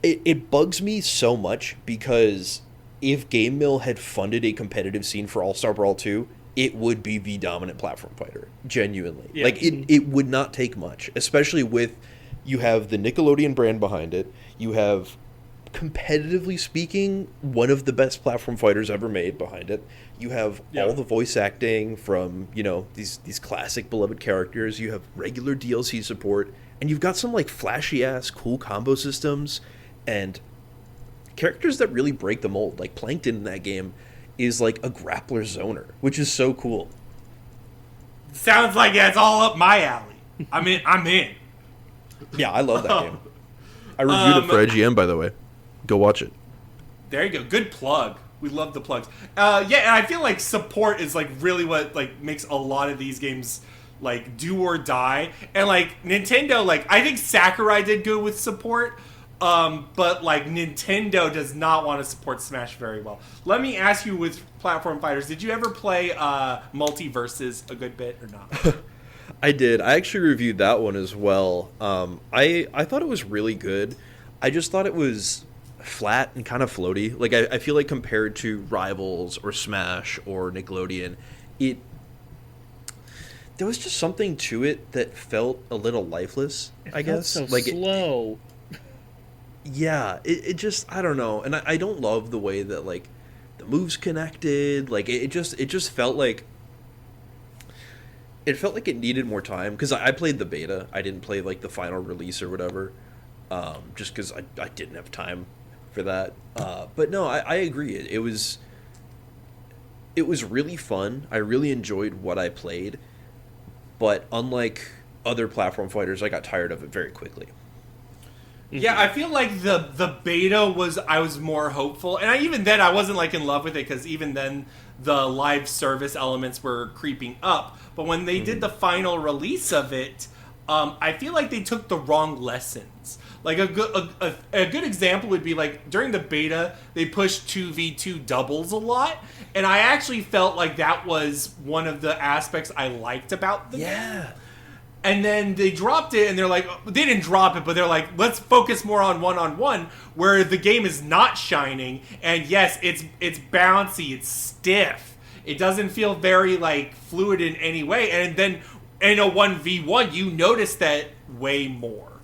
it bugs me so much, because if Game Mill had funded a competitive scene for All-Star Brawl 2, it would be the dominant platform fighter. Genuinely. Yeah. Like, it would not take much, especially with, you have the Nickelodeon brand behind it, you have, competitively speaking, one of the best platform fighters ever made behind it. You have all the voice acting from, you know, these classic beloved characters. You have regular DLC support, and you've got some like flashy ass cool combo systems and characters that really break the mold. Like Plankton in that game is like a grappler zoner, which is so cool. Sounds like it's all up my alley. I'm in. Yeah, I love that game. I reviewed it for IGN, by the way. Go watch it. There you go. Good plug. We love the plugs. Yeah, and I feel like support is like really what like makes a lot of these games like do or die. And like Nintendo, like I think Sakurai did good with support, but like Nintendo does not want to support Smash very well. Let me ask you, with platform fighters, did you ever play Multiverses a good bit or not? I did. I actually reviewed that one as well. I thought it was really good. I just thought it was flat and kind of floaty. Like I feel like compared to Rivals or Smash or Nickelodeon, there was just something to it that felt a little lifeless. I guess so like slow. It just, I don't know, and I don't love the way that like the moves connected. Like it just felt like it needed more time, because I played the beta. I didn't play like the final release or whatever, just because I didn't have time for that. But no, I agree. It was really fun. I really enjoyed what I played, but unlike other platform fighters, I got tired of it very quickly. Yeah, I feel like the beta was, I was more hopeful, and even then I wasn't like in love with it, because even then the live service elements were creeping up. But when they did the final release of it, I feel like they took the wrong lessons. Like a good example would be like during the beta, they pushed 2v2 doubles a lot, and I actually felt like that was one of the aspects I liked about the game. And then they dropped it, and they're like, they didn't drop it, but they're like, let's focus more on one-on-one, where the game is not shining. And yes, it's bouncy, it's stiff. It doesn't feel very like fluid in any way. And then in a 1v1, you notice that way more.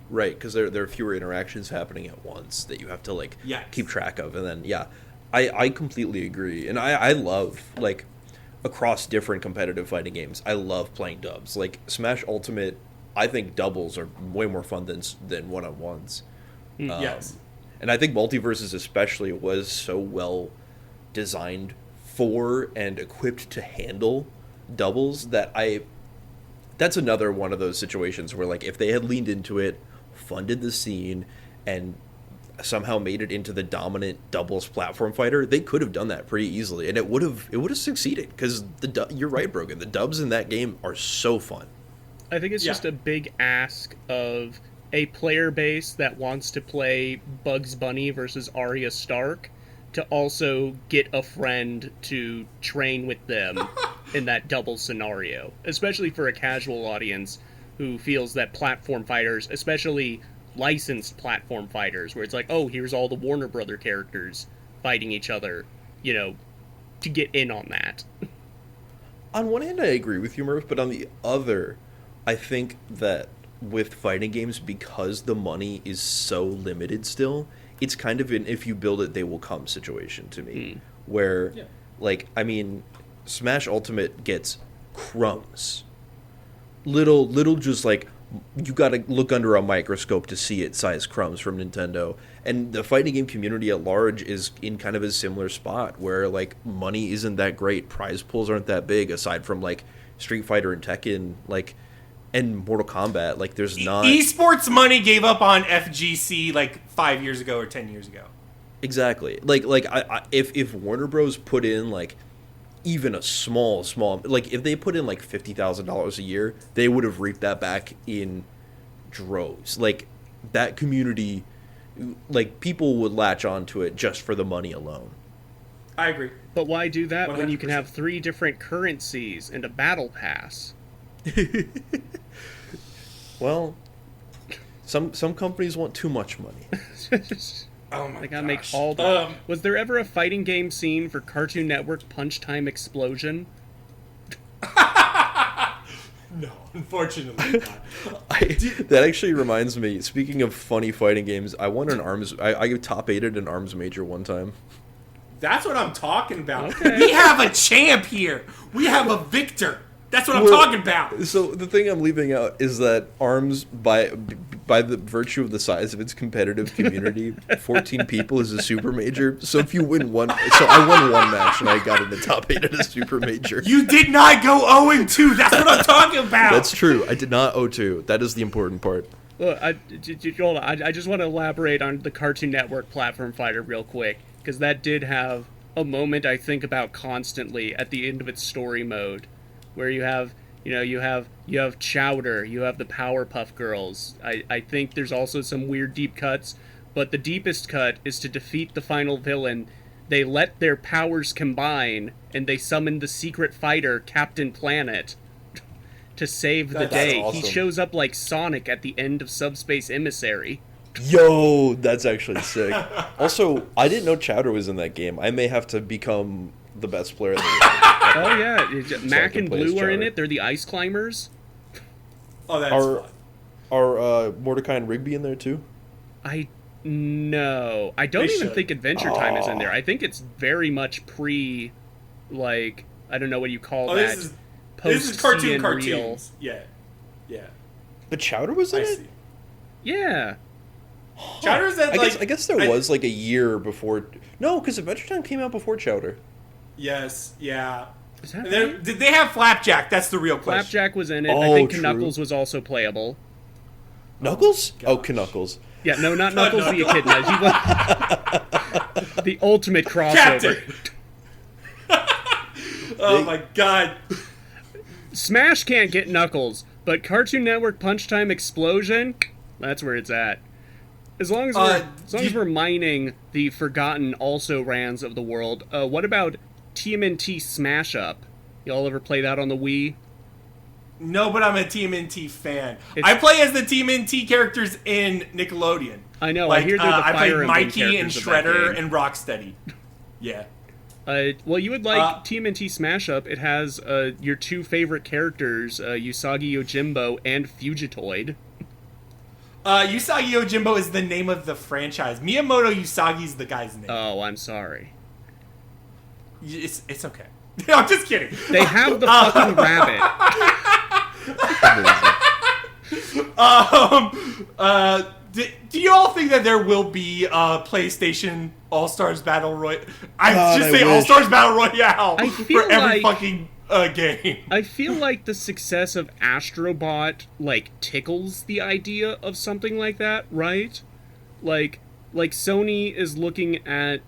Right, because there are fewer interactions happening at once that you have to like keep track of. And then I completely agree, and I love like, across different competitive fighting games, I love playing dubs. Like Smash Ultimate, I think doubles are way more fun than one-on-ones. Yes. And I think Multiverses especially was so well designed for and equipped to handle doubles that's another one of those situations where like if they had leaned into it, funded the scene, and somehow made it into the dominant doubles platform fighter, they could have done that pretty easily, and it would have succeeded, because you're right, Brogan, the dubs in that game are so fun. I think it's just a big ask of a player base that wants to play Bugs Bunny versus Arya Stark to also get a friend to train with them in that double scenario, especially for a casual audience who feels that platform fighters, especially licensed platform fighters, where it's like, oh, here's all the Warner Brother characters fighting each other, to get in on that. On one hand, I agree with you, Murph, but on the other, I think that with fighting games, because the money is so limited still, it's kind of an if you build it, they will come situation to me. Where, like, I mean, Smash Ultimate gets crumbs. Little just like, you gotta look under a microscope to see it size crumbs from Nintendo. And the fighting game community at large is in kind of a similar spot where, like, money isn't that great. Prize pools aren't that big, aside from, like, Street Fighter and Tekken, like, and Mortal Kombat. Like, there's not... Esports money gave up on FGC, like, 5 years ago or 10 years ago. Exactly. If Warner Bros. Put in, like, even a small, like, if they put in like $50,000 a year, they would have reaped that back in droves. Like, that community, like, people would latch onto it just for the money alone. I agree. But why do that 100%. when you can have 3 different currencies and a battle pass? Well, some companies want too much money. Oh my They gotta gosh. make all the... Was there ever a fighting game scene for Cartoon Network Punch Time Explosion? No, unfortunately not. That actually reminds me, speaking of funny fighting games, I won an arms... I top 8'd an arms major one time. That's what I'm talking about. Okay. We have a champ here. We have a victor. That's what I'm talking about. So the thing I'm leaving out is that ARMS, by the virtue of the size of its competitive community, 14 people is a super major. So if you win one... So I won one match and I got in the top 8 at a super major. You did not go 0-2. That's what I'm talking about. That's true. I did not 0-2. That is the important part. Well, hold on. I just want to elaborate on the Cartoon Network platform fighter real quick, because that did have a moment I think about constantly at the end of its story mode, where you have Chowder, you have the Powerpuff Girls. I think there's also some weird deep cuts, but the deepest cut is to defeat the final villain. They let their powers combine, and they summon the secret fighter, Captain Planet, to save the day. Awesome. He shows up like Sonic at the end of Subspace Emissary. Yo, that's actually sick. Also, I didn't know Chowder was in that game. I may have to become the best player in the game. Oh yeah, Mac and Blue are in it. They're the ice climbers. Oh, that's fun. Are Mordecai and Rigby in there too? No, I don't even think Adventure Time is in there. I think it's very much like, I don't know what you call that. This is cartoons. Yeah. But Chowder was in it? See. Yeah. Chowder's at, I guess there was like a year before. No, because Adventure Time came out before Chowder. Yes, yeah. Is that right? Did they have Flapjack? That's the real question. Flapjack was in it. Oh, I think true. Knuckles was also playable. Knuckles? Oh, Knuckles. Yeah, no, not Knuckles the Echidna. He was the ultimate crossover. Oh my god. Smash can't get Knuckles, but Cartoon Network Punch Time Explosion, that's where it's at. As long as we're mining the forgotten also-rans of the world, what about TMNT Smash Up? Y'all ever play that on the Wii? No, but I'm a TMNT fan. I play as the TMNT characters in Nickelodeon. I know, I hear they're the I Fire played Emblem Mikey and characters of that Shredder game. and Rocksteady. Yeah. Well, you would like TMNT Smash Up. It has your two favorite characters, Usagi Yojimbo and Fugitoid. Usagi Yojimbo is the name of the franchise. Miyamoto Usagi's the guy's name. Oh, I'm sorry. It's okay. I'm just kidding. They have the fucking rabbit. Do you all think that there will be a PlayStation All-Stars Battle Royale? All-Stars Battle Royale for every fucking game. I feel like the success of Astrobot, tickles the idea of something like that, right? Like Sony is looking at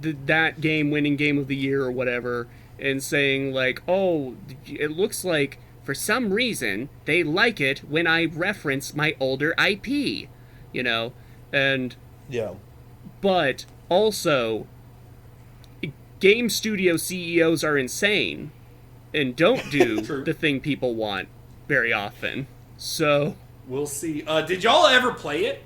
that game winning Game of the Year or whatever and saying, oh, it looks like for some reason they like it when I reference my older IP. And yeah, but also game studio CEOs are insane and don't do the thing people want very often. So we'll see. Did y'all ever play it?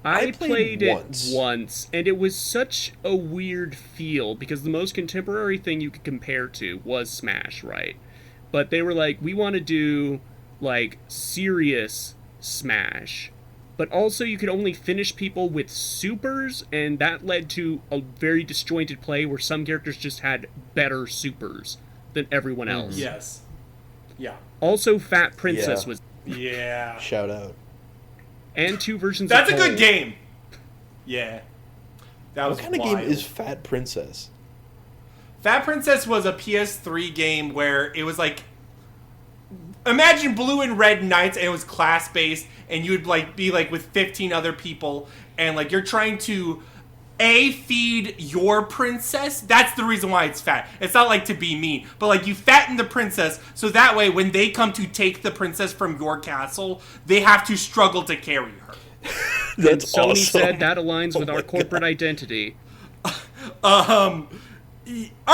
I played it once, and it was such a weird feel because the most contemporary thing you could compare to was Smash, right? But they were like, we want to do serious Smash. But also you could only finish people with supers, and that led to a very disjointed play where some characters just had better supers than everyone else. Yes. Yeah. Also, Fat Princess was... Yeah. Shout out. And two versions That's of a good game. Yeah. That was What kind of game is Fat Princess? Fat Princess was a PS3 game where it was imagine Blue and Red Knights, and it was class-based, and you would be with 15 other people, and you're trying to feed your princess. That's the reason why it's fat. It's not to be mean, but you fatten the princess so that way when they come to take the princess from your castle, they have to struggle to carry her. That's Sony awesome. said that aligns with our corporate identity. Are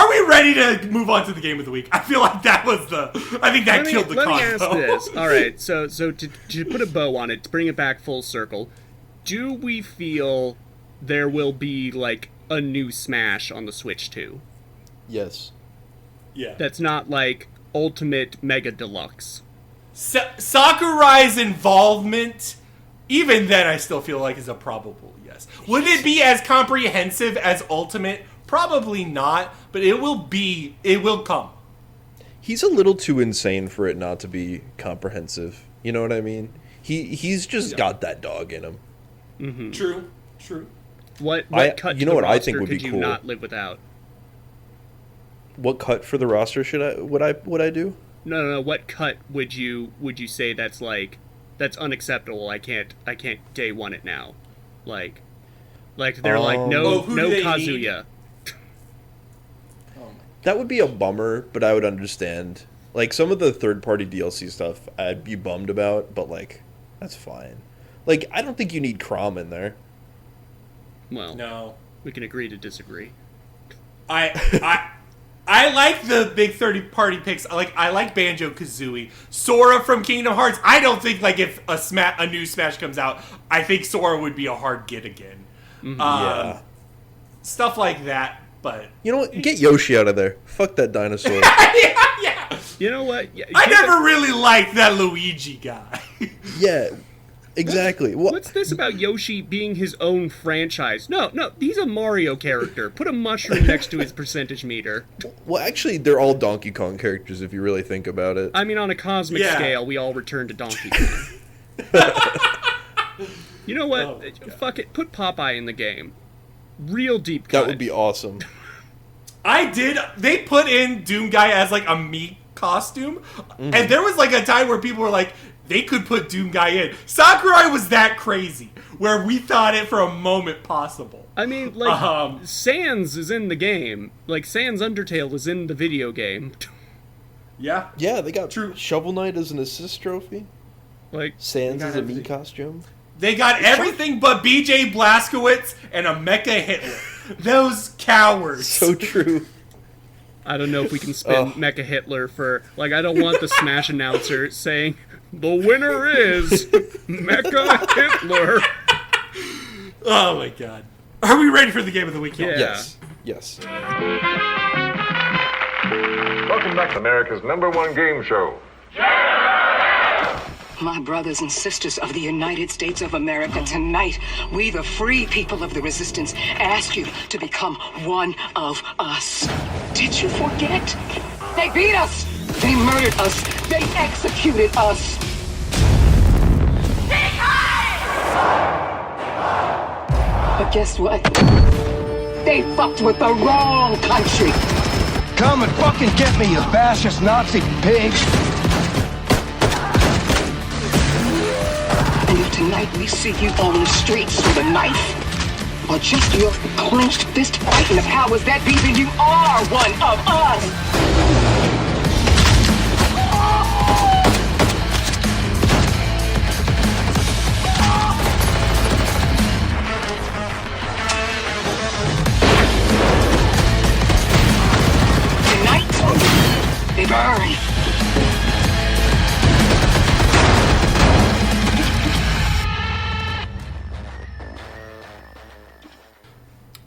we ready to move on to the game of the week? I feel like that was I think that killed the convo. Let me ask this. All right, so to put a bow on it, to bring it back full circle, do we feel there will be a new Smash on the Switch 2? Yes. Yeah. That's not Ultimate Mega Deluxe. Sakurai's involvement, even then, I still feel is a probable yes. Would it be as comprehensive as Ultimate? Probably not, but it will come. He's a little too insane for it not to be comprehensive. You know what I mean? He's just got that dog in him. Mm-hmm. True. What cut? You know what I think would could be you cool? not live without? What cut for the roster would I do? No. What cut would you say that's that's unacceptable. I can't day one it now. Like they're like, no Kazuya. That would be a bummer, but I would understand. Like, some of the third-party DLC stuff I'd be bummed about, but, like, that's fine. Like, I don't think you need Crom in there. Well, no. We can agree to disagree. I like the big 30-party picks. I like Banjo-Kazooie. Sora from Kingdom Hearts. I don't think, like, if a new Smash comes out, I think Sora would be a hard get again. Mm-hmm. Yeah. Stuff like that, but... You know what? Get Yoshi out of there. Fuck that dinosaur. yeah. You know what? Yeah, I never really liked that Luigi guy. Yeah, exactly. What's this about Yoshi being his own franchise? No, he's a Mario character. Put a mushroom next to his percentage meter. Well, actually, they're all Donkey Kong characters if you really think about it. I mean, on a cosmic scale, we all return to Donkey Kong. You know what? Oh, fuck it. Put Popeye in the game. Real deep cut. That would be awesome. They put in Doom Guy as, like, a Mii costume, and there was, like, a time where people were like, they could put Doom Guy in. Sakurai was that crazy, where we thought it for a moment possible. I mean, like, Sans is in the game. Like, Sans Undertale is in the video game. Yeah. Yeah, they got Shovel Knight as an assist trophy. Like, Sans as a Mii costume. They got everything but BJ Blazkowicz and a Mecha Hitler. Those cowards. So true. I don't know if we can spin Mecha Hitler for... Like, I don't want the Smash announcer saying, the winner is Mecha Hitler. Oh, my God. Are we ready for the game of the week? Yeah. Yes. Welcome back to America's #1 game show. My brothers and sisters of the United States of America, tonight, we, the free people of the resistance, ask you to become one of us. Did you forget? They beat us! They murdered us! They executed us! But guess what? They fucked with the wrong country! Come and fucking get me, you fascist Nazi pigs! And if tonight we see you on the streets with a knife, or just your clenched fist fighting the powers that be, then you are one of us! Tonight, they burn.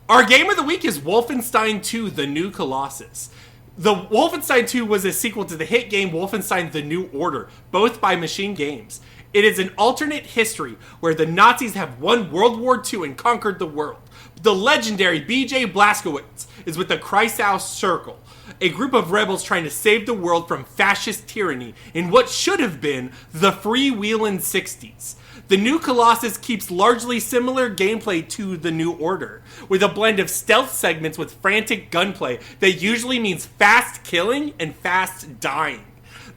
Our game of the week is Wolfenstein II: The New Colossus. The Wolfenstein II was a sequel to the hit game Wolfenstein: The New Order, both by Machine Games. It is an alternate history where the Nazis have won World War II and conquered the world. The legendary BJ Blazkowicz is with the Kreisau Circle, a group of rebels trying to save the world from fascist tyranny in what should have been the freewheelin' 60s. The new Colossus keeps largely similar gameplay to the New Order, with a blend of stealth segments with frantic gunplay that usually means fast killing and fast dying.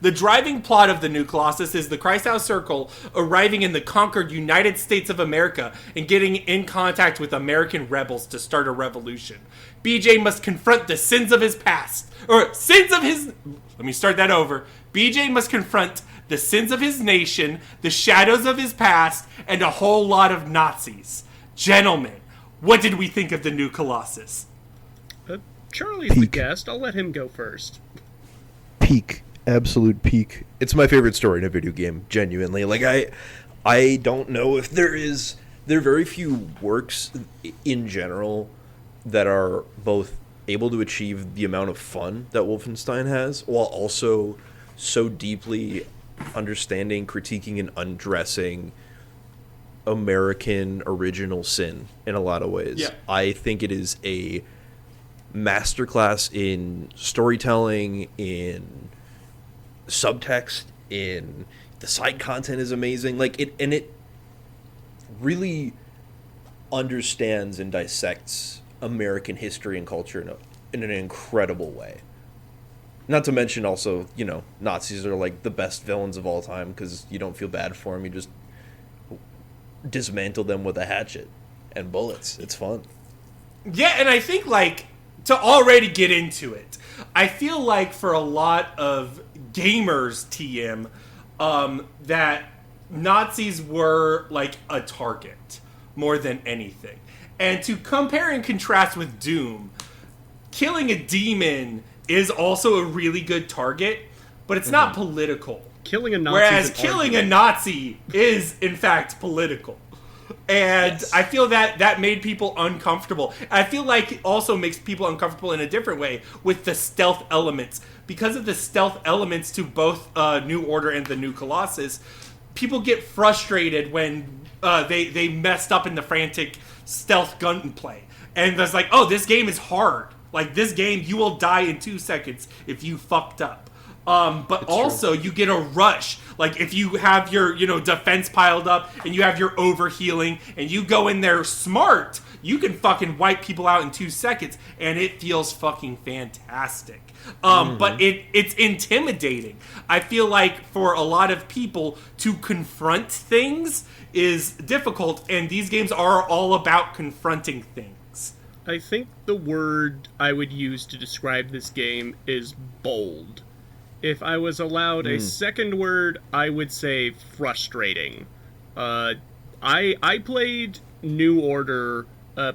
The driving plot of the new Colossus is the Kreisau Circle arriving in the conquered United States of America and getting in contact with American rebels to start a revolution. BJ must confront the sins of his past, let me start that over. BJ must confront the sins of his nation, the shadows of his past, and a whole lot of Nazis. Gentlemen, what did we think of the new Colossus? Charlie's the guest. I'll let him go first. Peak. Absolute peak. It's my favorite story in a video game, genuinely. Like, I don't know if there are very few works in general that are both able to achieve the amount of fun that Wolfenstein has, while also so deeply understanding, critiquing, and undressing American original sin in a lot of ways. Yeah. I think it is a masterclass in storytelling, in subtext, in the side content is amazing. Like, it really understands and dissects American history and culture in an incredible way. Not to mention also, Nazis are like the best villains of all time because you don't feel bad for them. You just dismantle them with a hatchet and bullets. It's fun. Yeah, and I think, like, to already get into it, I feel like for a lot of gamers, TM, that Nazis were, like, a target more than anything. And to compare and contrast with Doom, killing a demon is also a really good target, but it's not political. Killing a Nazi, whereas killing a Nazi is, in fact, political. And yes. I feel that made people uncomfortable. I feel like it also makes people uncomfortable in a different way with the stealth elements. Because of the stealth elements to both New Order and the New Colossus, people get frustrated when they messed up in the frantic stealth gunplay. And it's like, oh, this game is hard. Like, this game, you will die in 2 seconds if you fucked up. But it's also, true. You get a rush. Like, if you have your, defense piled up, and you have your overhealing, and you go in there smart, you can fucking wipe people out in 2 seconds, and it feels fucking fantastic. But it's intimidating. I feel like for a lot of people, to confront things is difficult, and these games are all about confronting things. I think the word I would use to describe this game is bold. If I was allowed a second word, I would say frustrating. I played New Order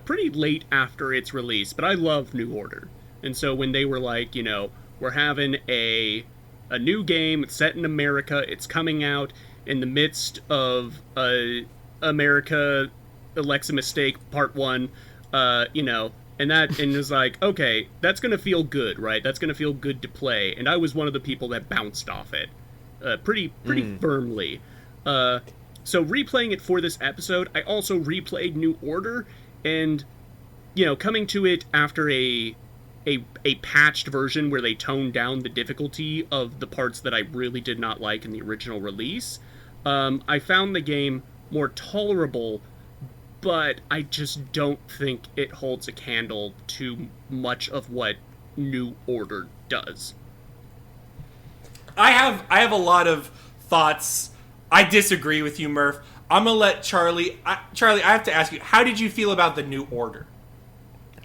pretty late after its release, but I love New Order. And so when they were like, we're having a new game, it's set in America, it's coming out in the midst of America, Alexa Mistake, Part 1, and it was like, okay, that's going to feel good, right? That's going to feel good to play. And I was one of the people that bounced off it pretty firmly. So replaying it for this episode, I also replayed New Order, and, coming to it after a patched version where they toned down the difficulty of the parts that I really did not like in the original release, I found the game more tolerable, but I just don't think it holds a candle to much of what New Order does. I have a lot of thoughts. I disagree with you, Murph. I'm going to let Charlie... Charlie, I have to ask you, how did you feel about the New Order?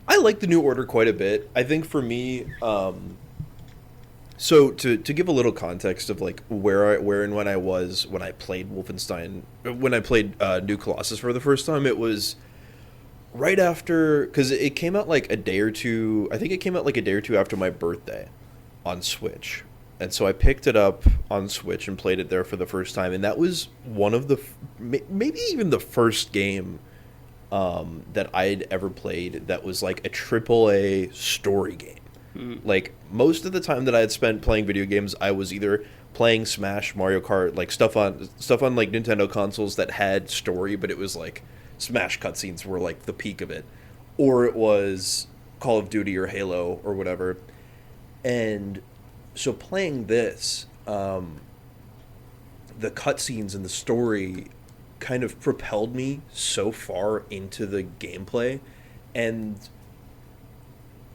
I like the New Order quite a bit. I think for me... So to give a little context of like where and when I was when I played Wolfenstein, when I played New Colossus for the first time, it was right after, because it came out like a day or two. I think it came out like a day or two after my birthday on Switch, and so I picked it up on Switch and played it there for the first time, and that was one of the maybe even the first game that I'd ever played that was like a AAA story game. Like, most of the time that I had spent playing video games, I was either playing Smash, Mario Kart, like stuff on like Nintendo consoles that had story, but it was like Smash cutscenes were like the peak of it, or it was Call of Duty or Halo or whatever. And so playing this, the cutscenes and the story kind of propelled me so far into the gameplay, and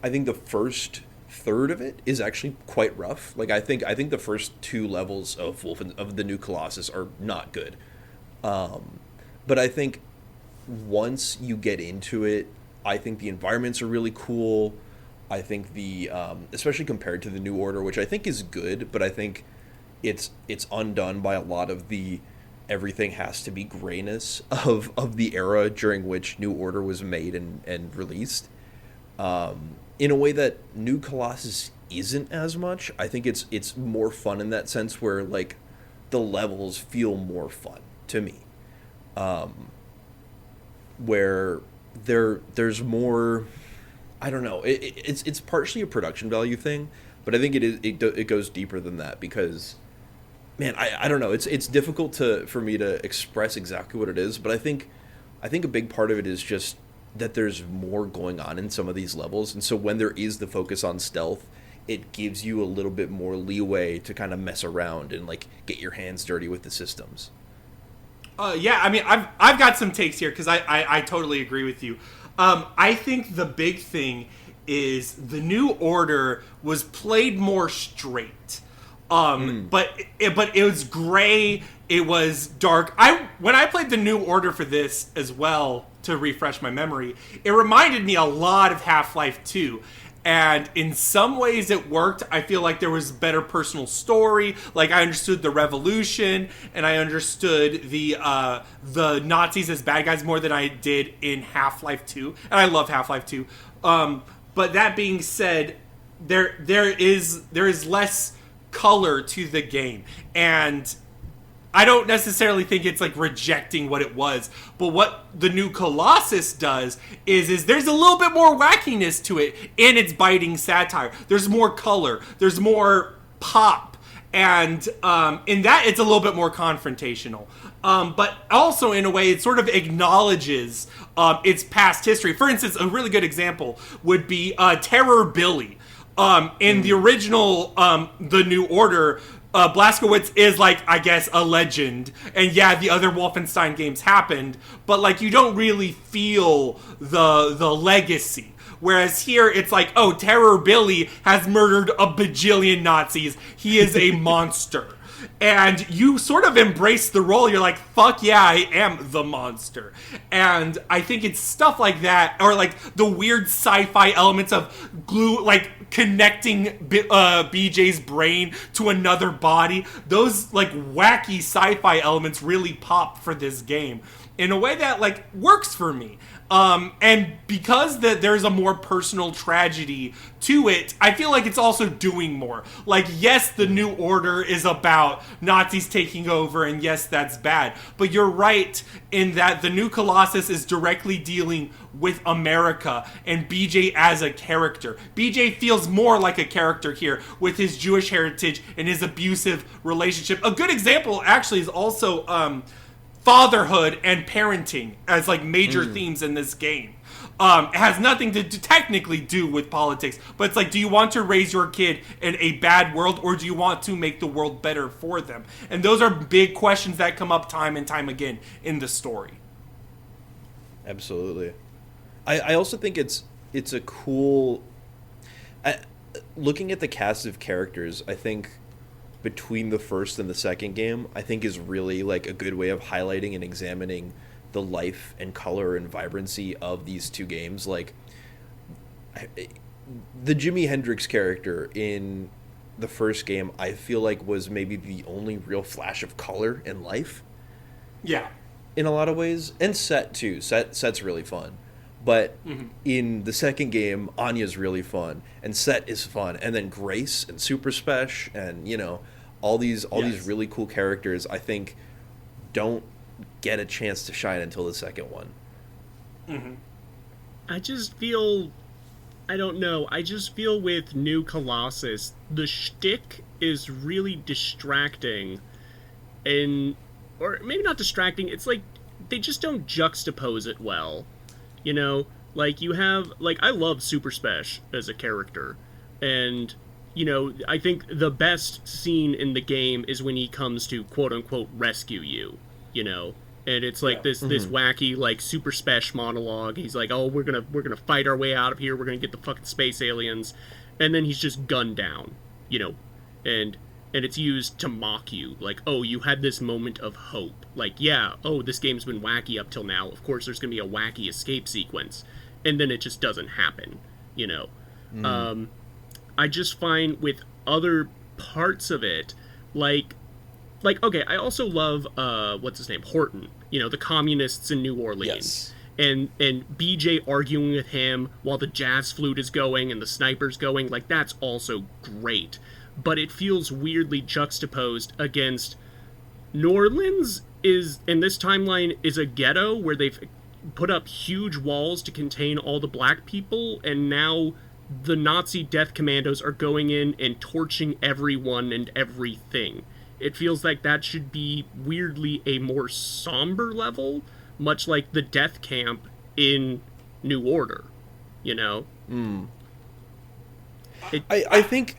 I think the first third of it is actually quite rough. Like, I think the first 2 levels of of the New Colossus are not good. But I think once you get into it, I think the environments are really cool. I think the especially compared to the New Order, which I think is good, but I think it's undone by a lot of the everything has to be grayness of the era during which New Order was made and released. In a way that New Colossus isn't as much. I think it's more fun in that sense where, like, the levels feel more fun to me. Where there's more... I don't know. It's partially a production value thing, but I think it goes deeper than that because, man, I don't know. It's difficult for me to express exactly what it is, but I think a big part of it is just that there's more going on in some of these levels, and so when there is the focus on stealth, it gives you a little bit more leeway to kind of mess around and like get your hands dirty with the systems. Yeah, I mean, I've got some takes here because I totally agree with you. I think the big thing is the New Order was played more straight. But it was gray. It was dark. When I played the New Order for this as well, to refresh my memory, it reminded me a lot of Half-Life 2. And in some ways it worked. I feel like there was better personal story. Like, I understood the revolution, and I understood the Nazis as bad guys more than I did in Half-Life 2. And I love Half-Life 2. But that being said, there is less color to the game. And I don't necessarily think it's like rejecting what it was, but what the new Colossus does is there's a little bit more wackiness to it in its biting satire. There's more color, there's more pop, and in that it's a little bit more confrontational. But also in a way it sort of acknowledges its past history. For instance, a really good example would be Terror Billy. In the original The New Order, Blazkowicz is, like, I guess, a legend. And yeah, the other Wolfenstein games happened, but, like, you don't really feel the legacy. Whereas here, it's like, oh, Terror Billy has murdered a bajillion Nazis. He is a monster. And you sort of embrace the role. You're like, fuck yeah, I am the monster. And I think it's stuff like that, or like the weird sci-fi elements of glue, like connecting BJ's brain to another body. Those like wacky sci-fi elements really pop for this game in a way that like works for me. And because there's a more personal tragedy to it, I feel like it's also doing more. Like, yes, the New Order is about Nazis taking over, and yes, that's bad. But you're right in that the new Colossus is directly dealing with America and BJ as a character. BJ feels more like a character here with his Jewish heritage and his abusive relationship. A good example, actually, is also fatherhood and parenting as like major themes in this game. It has nothing to technically do with politics, but it's like, do you want to raise your kid in a bad world, or do you want to make the world better for them? And those are big questions that come up time and time again in the story. Absolutely. I also think it's a cool... looking at the cast of characters, I think between the first and the second game, I think is really like a good way of highlighting and examining the life and color and vibrancy of these two games. Like, the Jimi Hendrix character in the first game, I feel like was maybe the only real flash of color in life. Yeah. In a lot of ways. And Set, too. Set's really fun. But in the second game, Anya's really fun, and Set is fun, and then Grace and Super Spesh, and you know, all these really cool characters, I think, don't get a chance to shine until the second one. I just feel, I don't know, I just feel with New Colossus, the shtick is really distracting, or maybe not distracting, it's like, they just don't juxtapose it well. You know, like, you have, like, I love Super Spesh as a character, and, you know, I think the best scene in the game is when he comes to, quote-unquote, rescue you, you know, and it's like this wacky, like, Super Spesh monologue. He's like, oh, we're gonna fight our way out of here, we're gonna get the fucking space aliens, and then he's just gunned down, you know, and it's used to mock you, like, oh, you had this moment of hope. Like, yeah, oh, this game's been wacky up till now. Of course, there's going to be a wacky escape sequence. And then it just doesn't happen, you know. I just find with other parts of it, like, okay, I also love, what's his name, Horton, you know, the communists in New Orleans. Yes. And BJ arguing with him while the jazz flute is going and the sniper's going, like, that's also great. But it feels weirdly juxtaposed against New Orleans is, in this timeline, is a ghetto where they've put up huge walls to contain all the black people, and now the Nazi death commandos are going in and torching everyone and everything. It feels like that should be weirdly a more somber level, much like the death camp in New Order, you know? I think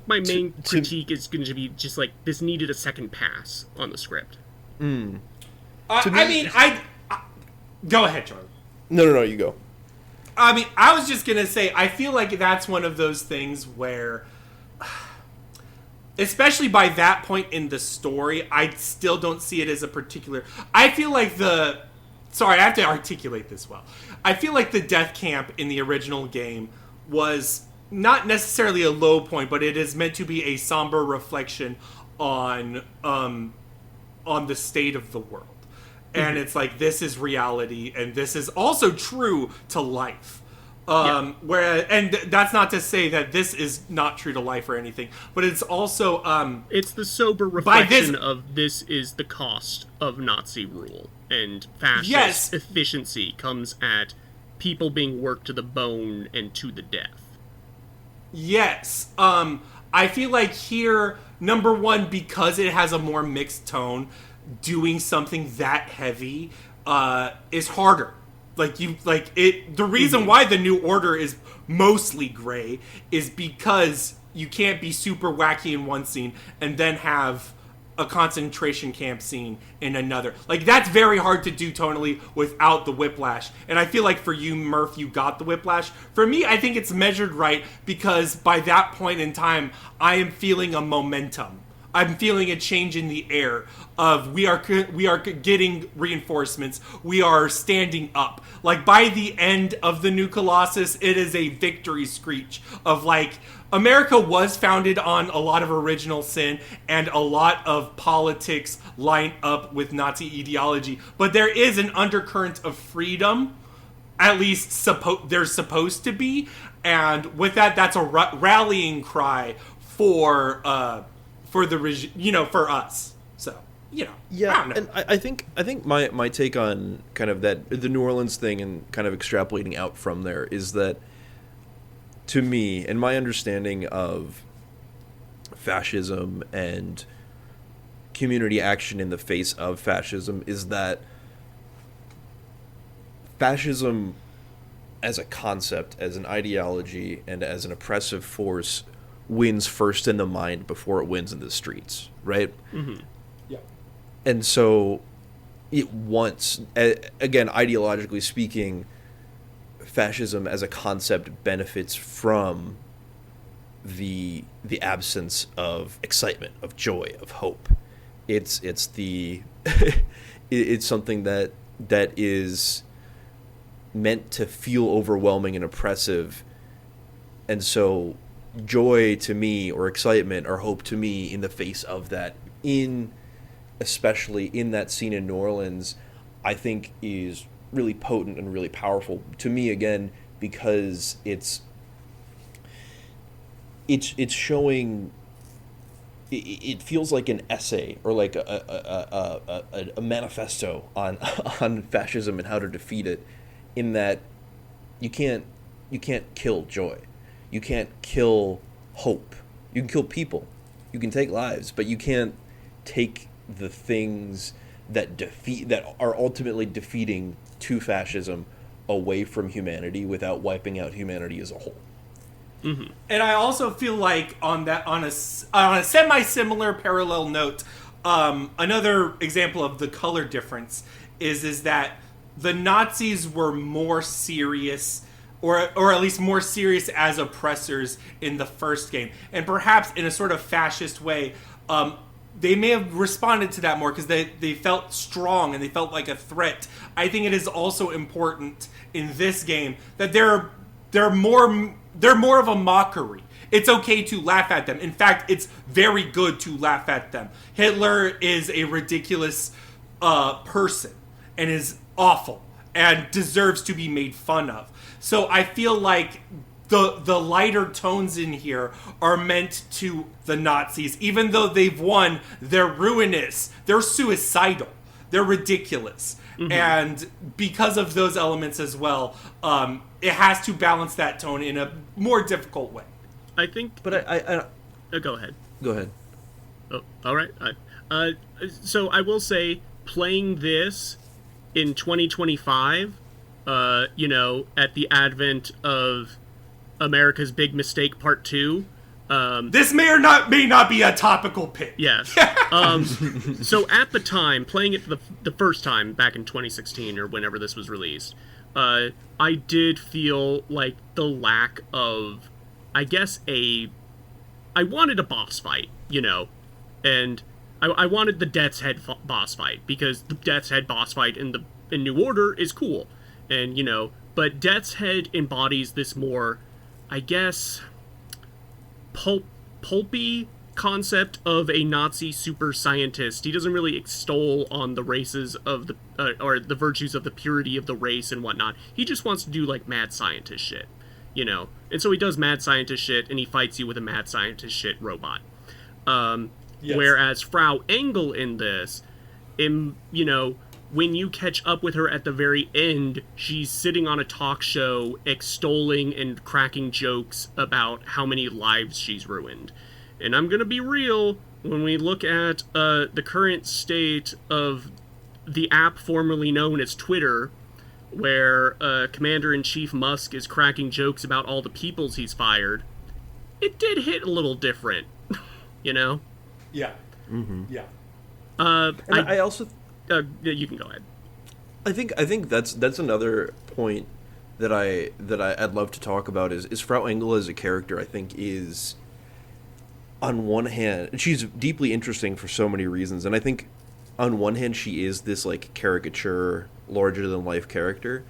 my main critique is going to be just like, this needed a second pass on the script. I mean, go ahead, Charlie. No, you go. I mean, I was just gonna say, I feel like that's one of those things where, especially by that point in the story, I still don't see it as a particular... I feel like Sorry, I have to articulate this well. I feel like the death camp in the original game was not necessarily a low point, but it is meant to be a somber reflection on the state of the world. And it's like, this is reality, and this is also true to life. Whereas, and that's not to say that this is not true to life or anything, but it's also it's the sober reflection of this is the cost of Nazi rule, and fascist efficiency comes at people being worked to the bone and to the death. Yes. I feel like here, number one, because it has a more mixed tone, doing something that heavy is harder. The reason why the New Order is mostly gray is because you can't be super wacky in one scene and then have a concentration camp scene in another. Like, that's very hard to do tonally without the whiplash. And I feel like for you, Murph, you got the whiplash. For me, I think it's measured right because by that point in time, I am feeling a momentum. I'm feeling a change in the air of we are getting reinforcements. We are standing up. Like, by the end of the new Colossus, it is a victory screech of, like, America was founded on a lot of original sin and a lot of politics lined up with Nazi ideology. But there is an undercurrent of freedom, at least there's supposed to be. And with that, that's a rallying cry for the regime, for us. So, yeah. I don't know. And I think my take on kind of that the New Orleans thing and kind of extrapolating out from there is that, to me, and my understanding of fascism and community action in the face of fascism, is that fascism as a concept, as an ideology, and as an oppressive force wins first in the mind before it wins in the streets, right? Mm-hmm. Yeah. And so it wants, again, ideologically speaking, fascism as a concept benefits from the absence of excitement, of joy, of hope. It's the it's something that is meant to feel overwhelming and oppressive, and so joy to me, or excitement or hope to me, in the face of that, especially in that scene in New Orleans, I think is really potent and really powerful to me, again, because it's showing, it feels like an essay or like a manifesto on fascism and how to defeat it, in that you can't kill joy. You can't kill hope. You can kill people. You can take lives, but you can't take the things that are ultimately defeating to fascism away from humanity without wiping out humanity as a whole. Mm-hmm. And I also feel like on a semi-similar parallel note, another example of the color difference is that the Nazis were more serious, or at least more serious as oppressors in the first game. And perhaps in a sort of fascist way, they may have responded to that more because they felt strong and they felt like a threat. I think it is also important in this game that they're more of a mockery. It's okay to laugh at them. In fact, it's very good to laugh at them. Hitler is a ridiculous person and is awful and deserves to be made fun of. So I feel like the lighter tones in here are meant to the Nazis. Even though they've won, they're ruinous. They're suicidal. They're ridiculous. Mm-hmm. And because of those elements as well, it has to balance that tone in a more difficult way. I think... But I go ahead. Go ahead. Oh, all right. So I will say, playing this in 2025, at the advent of America's Big Mistake Part 2. This may not be a topical pick. Yes. So at the time, playing it the first time back in 2016 or whenever this was released, I did feel like the lack of, I guess, I wanted a boss fight, and I wanted the Death's Head boss fight, because the Death's Head boss fight in New Order is cool, and, but Death's Head embodies this more, I guess, pulpy concept of a Nazi super scientist. He doesn't really extol on the races of or the virtues of the purity of the race and whatnot. He just wants to do, like, mad scientist shit, And so he does mad scientist shit, and he fights you with a mad scientist shit robot. Yes. Whereas Frau Engel in this, when you catch up with her at the very end, she's sitting on a talk show extolling and cracking jokes about how many lives she's ruined. And I'm going to be real, when we look at the current state of the app formerly known as Twitter, where Commander-in-Chief Musk is cracking jokes about all the peoples he's fired, it did hit a little different, Yeah. Mm-hmm. Yeah. I also... you can go ahead. I think that's another point that I'd love to talk about is Frau Engel as a character. I think is, on one hand, she's deeply interesting for so many reasons, and I think on one hand she is this, like, caricature, larger than life character,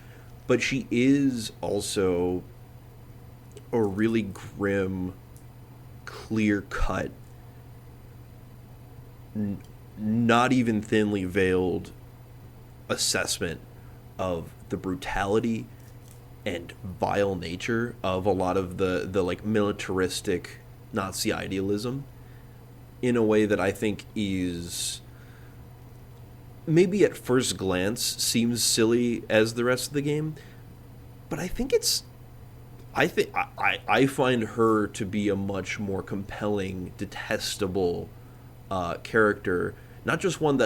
but she is also a really grim, clear cut, not even thinly veiled assessment of the brutality and vile nature of a lot of the like militaristic Nazi idealism, in a way that I think is maybe at first glance seems silly as the rest of the game, but I find her to be a much more compelling, detestable character. Not just one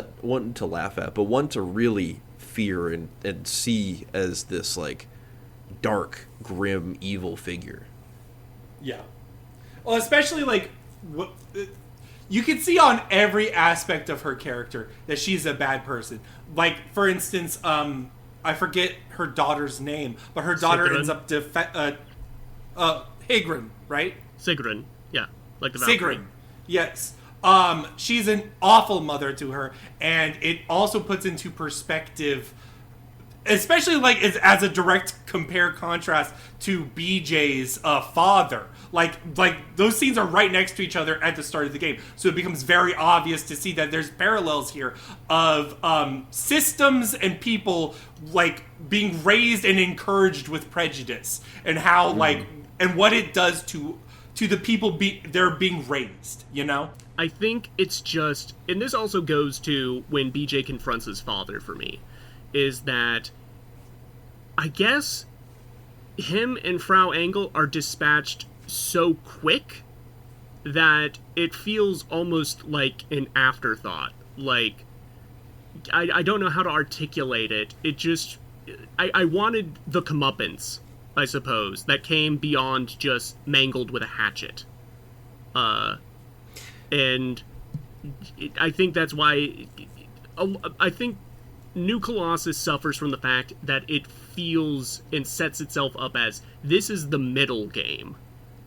to laugh at, but one to really fear and see as this, like, dark, grim, evil figure. Yeah. Well, especially, like, you can see on every aspect of her character that she's a bad person. Like, for instance, I forget her daughter's name, but her daughter Sigrun. ends up Higrun, right? Sigrun, yeah, like the Valkyrie. Sigrun, yes. She's an awful mother to her, and it also puts into perspective, especially like as a direct contrast to BJ's father. Like those scenes are right next to each other at the start of the game, so it becomes very obvious to see that there's parallels here of systems and people, like, being raised and encouraged with prejudice, and how and what it does to the people they're being raised, I think it's just, and this also goes to when BJ confronts his father for me, is that I guess him and Frau Engel are dispatched so quick that it feels almost like an afterthought. Like, I don't know how to articulate it. It just, I wanted the comeuppance, I suppose, that came beyond just mangled with a hatchet. And I think that's why I think New Colossus suffers from the fact that it feels and sets itself up as this is the middle game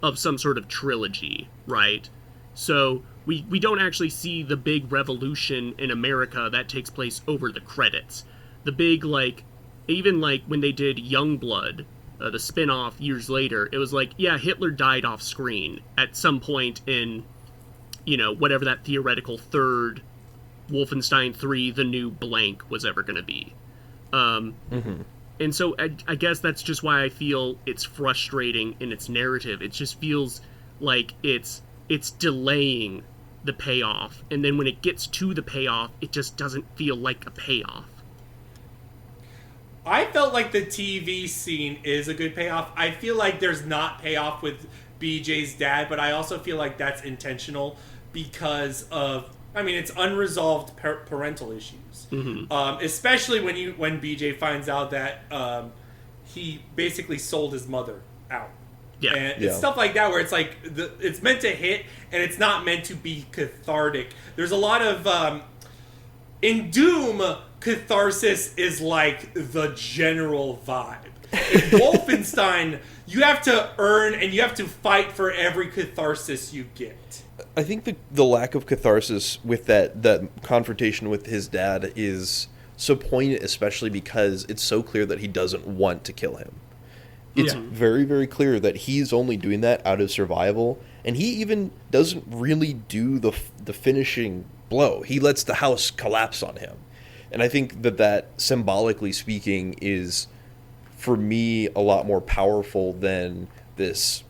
of some sort of trilogy, right? So we don't actually see the big revolution in America that takes place over the credits. The big, like, even like when they did Youngblood, the spin-off years later, it was like, yeah, Hitler died off screen at some point in, whatever that theoretical third Wolfenstein III, the new blank, was ever going to be. And so I guess that's just why I feel it's frustrating in its narrative. It just feels like it's delaying the payoff. And then when it gets to the payoff, it just doesn't feel like a payoff. I felt like the TV scene is a good payoff. I feel like there's not payoff with BJ's dad, but I also feel like that's intentional because of, it's unresolved parental issues. Mm-hmm. Especially when BJ finds out that he basically sold his mother out. Yeah. And it's stuff like that where it's like, it's meant to hit, and it's not meant to be cathartic. There's a lot of... In Doom, catharsis is like the general vibe. In Wolfenstein, you have to earn and you have to fight for every catharsis you get. I think the lack of catharsis with that confrontation with his dad is so poignant, especially because it's so clear that he doesn't want to kill him. It's very, very clear that he's only doing that out of survival, and he even doesn't really do the finishing blow. He lets the house collapse on him. And I think that symbolically speaking is, for me, a lot more powerful than this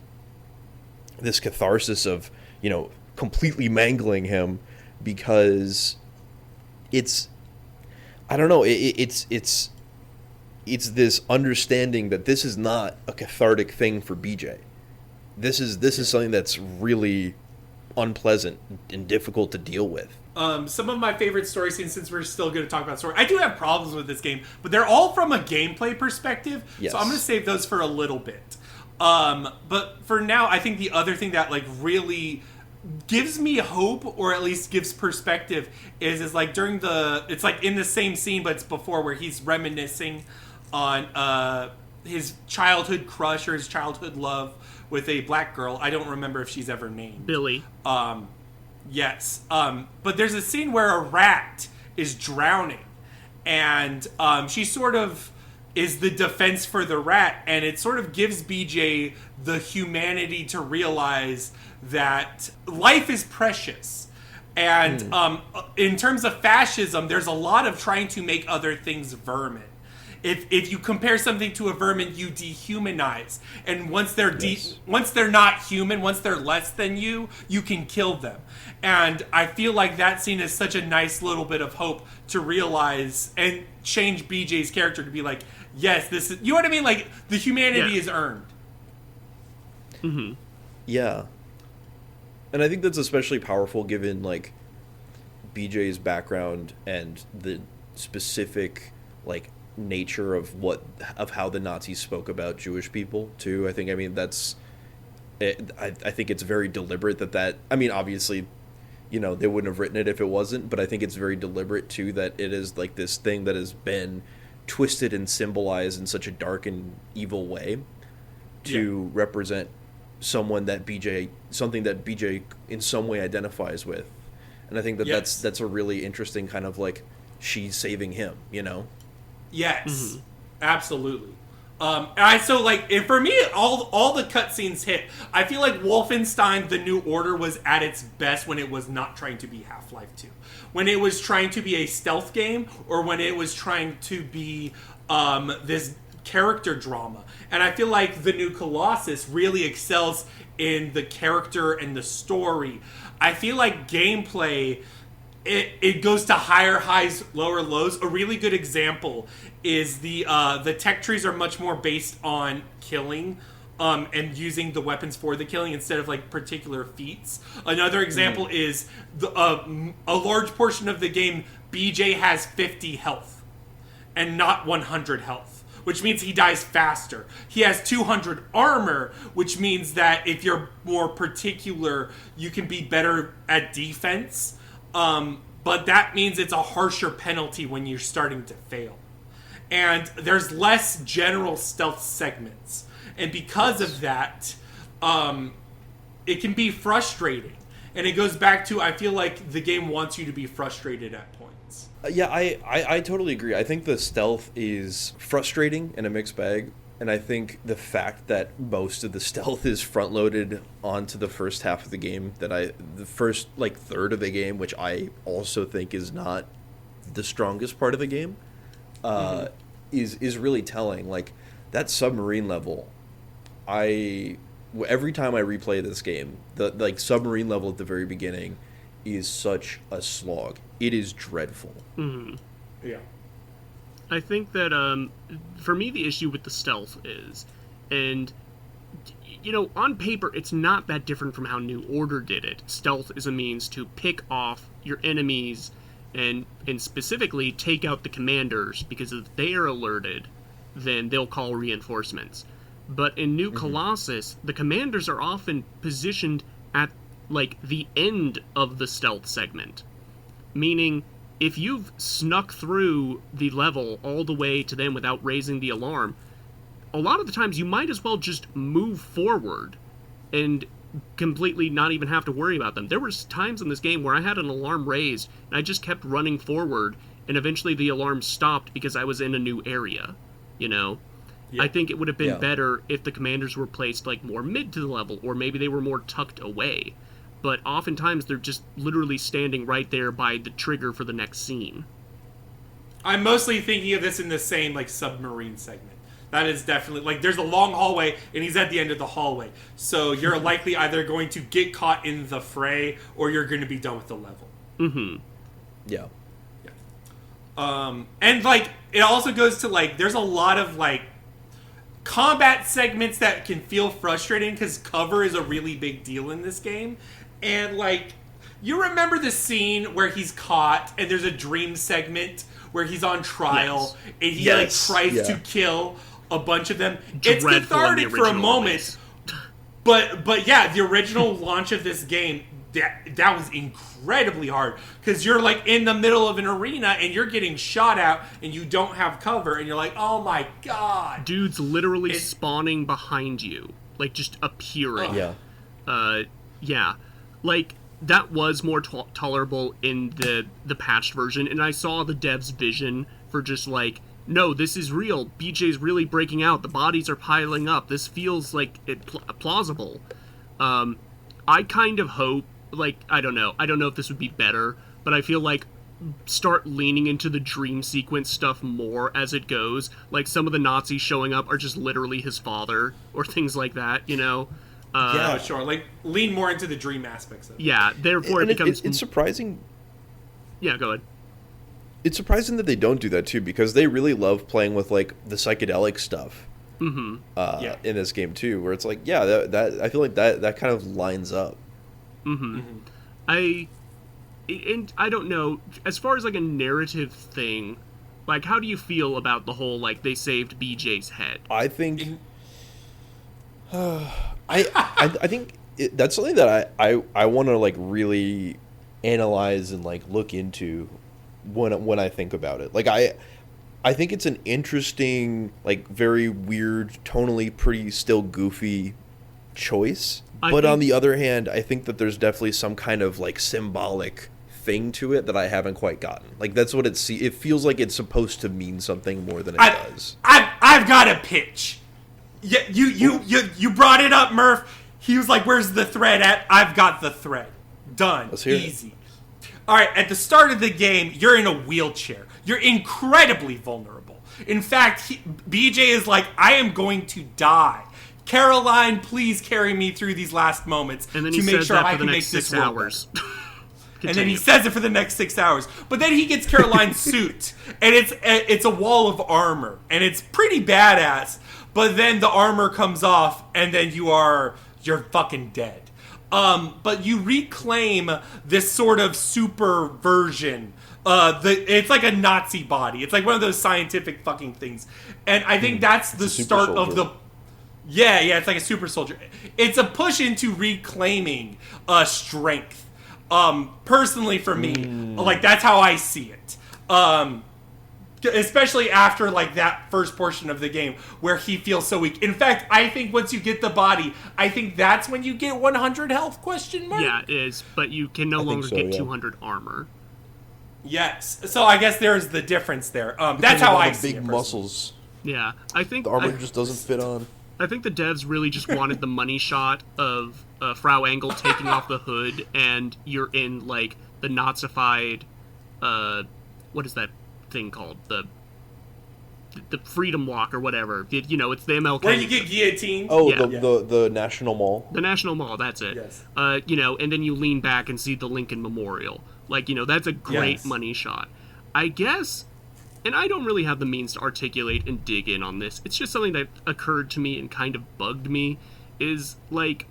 catharsis of, completely mangling him, because it's, I don't know, it's this understanding that this is not a cathartic thing for BJ. This is something that's really unpleasant and difficult to deal with. Some of my favorite story scenes, since we're still going to talk about story, I do have problems with this game, but they're all from a gameplay perspective, yes. So I'm going to save those for a little bit. But for now, I think the other thing that really gives me hope, or at least gives perspective, is like during it's like in the same scene, but it's before, where he's reminiscing on his childhood crush or his childhood love with a black girl. I don't remember if she's ever named Billy. Yes. But there's a scene where a rat is drowning, and she sort of is the defense for the rat, and it sort of gives BJ the humanity to realize that life is precious. And in terms of fascism, there's a lot of trying to make other things vermin. If you compare something to a vermin, you dehumanize. And once they're once they're not human, once they're less than you can kill them. And I feel like that scene is such a nice little bit of hope to realize and change BJ's character to be like, yes, this is, you know what I mean? Like, the humanity is earned. Mm-hmm. Yeah. And I think that's especially powerful given, like, BJ's background and the specific, like, nature of how the Nazis spoke about Jewish people too. I think it's very deliberate that I mean, obviously, they wouldn't have written it if it wasn't, but I think it's very deliberate too that it is like this thing that has been twisted and symbolized in such a dark and evil way to represent something that BJ in some way identifies with. And I think that that's a really interesting kind of like, she's saving him, Yes, absolutely. And for me, all the cutscenes hit. I feel like Wolfenstein: The New Order was at its best when it was not trying to be Half-Life 2. When it was trying to be a stealth game, or when it was trying to be this character drama. And I feel like the new Colossus really excels in the character and the story. I feel like gameplay, it goes to higher highs, lower lows. A really good example is the tech trees are much more based on killing and using the weapons for the killing instead of like particular feats. Another example is a large portion of the game, BJ has 50 health and not 100 health, which means he dies faster. He has 200 armor, which means that if you're more particular, you can be better at defense. But that means it's a harsher penalty when you're starting to fail. And there's less general stealth segments. And because of that, it can be frustrating. And it goes back to, I feel like the game wants you to be frustrated at points. Yeah, I totally agree. I think the stealth is frustrating in a mixed bag. And I think the fact that most of the stealth is front-loaded onto the first half of the game, the first, like, third of the game, which I also think is not the strongest part of the game, is really telling. Like, that submarine level, every time I replay this game, the submarine level at the very beginning is such a slog. It is dreadful. Mm-hmm. Yeah. I think that, for me, the issue with the stealth is, and, on paper, it's not that different from how New Order did it. Stealth is a means to pick off your enemies and specifically take out the commanders, because if they are alerted, then they'll call reinforcements. But in New Colossus, the commanders are often positioned at, like, the end of the stealth segment. Meaning, if you've snuck through the level all the way to them without raising the alarm, a lot of the times you might as well just move forward and completely not even have to worry about them. There was times in this game where I had an alarm raised and I just kept running forward, and eventually the alarm stopped because I was in a new area, you know? Yeah. I think it would have been better if the commanders were placed like more mid to the level, or maybe they were more tucked away. But oftentimes they're just literally standing right there by the trigger for the next scene. I'm mostly thinking of this in the same like submarine segment. That is definitely, like, there's a long hallway, and he's at the end of the hallway. So you're likely either going to get caught in the fray, or you're going to be done with the level. Mm-hmm. Yeah. And, like, it also goes to, like, there's a lot of, like, combat segments that can feel frustrating, because cover is a really big deal in this game. And, like, you remember the scene where he's caught, and there's a dream segment where he's on trial, and he, like, tries to kill a bunch of them. It's cathartic for a moment, but yeah, the original launch of this game, that was incredibly hard, because you're like in the middle of an arena and you're getting shot at and you don't have cover, and you're like, oh my god, dude's literally spawning behind you, like just appearing. Yeah, like that was more tolerable in the patched version, and I saw the devs' vision for just like, no, this is real. BJ's really breaking out. The bodies are piling up. This feels like plausible. I kind of hope, like, I don't know if this would be better, but I feel like start leaning into the dream sequence stuff more as it goes. Like, some of the Nazis showing up are just literally his father, or things like that, you know? Yeah, sure. Like, lean more into the dream aspects of it. Yeah, therefore it becomes... It's surprising... Yeah, go ahead. It's surprising that they don't do that too, because they really love playing with like the psychedelic stuff in this game too, where it's like, yeah, that I feel like that kind of lines up. I don't know, as far as like a narrative thing, like, how do you feel about the whole like they saved BJ's head? I think I think that's something that I want to like really analyze and like look into when I think about it. Like, I think it's an interesting, like, very weird, tonally pretty still goofy choice. But on the other hand, I think that there's definitely some kind of like symbolic thing to it that I haven't quite gotten. Like, that's what it feels like it's supposed to mean something more than it does. I've got a pitch. Yeah, you brought it up, Murph. He was like, "Where's the thread at?" I've got the thread. Done. Let's hear Easy. All right, at the start of the game, you're in a wheelchair. You're incredibly vulnerable. In fact, BJ is like, I am going to die. Caroline, please carry me through these last moments to make sure I can make this hours. And then he says it for the next 6 hours. But then he gets Caroline's suit, and it's a wall of armor, and it's pretty badass. But then the armor comes off, and then you're fucking dead. But you reclaim this sort of super version. It's like a Nazi body. It's like one of those scientific fucking things. And I think that's the start of the... Yeah, it's like a super soldier. It's a push into reclaiming strength. Personally for me, like, that's how I see it. Especially after, like, that first portion of the game where he feels so weak. In fact, I think once you get the body, I think that's when you get 100 health, question mark? Yeah, it is, but you can no longer get 200 armor. Yes, so I guess there's the difference there. That's how I see it. Big muscles. Yeah, I think... The armor just doesn't fit on. I think the devs really just wanted the money shot of Frau Engel taking off the hood, and you're in, like, the Nazified... what is that thing called? The Freedom Walk or whatever. You know, it's the MLK. Where you get guillotined. Oh, yeah. The National Mall. The National Mall, that's it. Yes. You know, and then you lean back and see the Lincoln Memorial. Like, you know, that's a great money shot. I guess, and I don't really have the means to articulate and dig in on this, it's just something that occurred to me and kind of bugged me, is, like,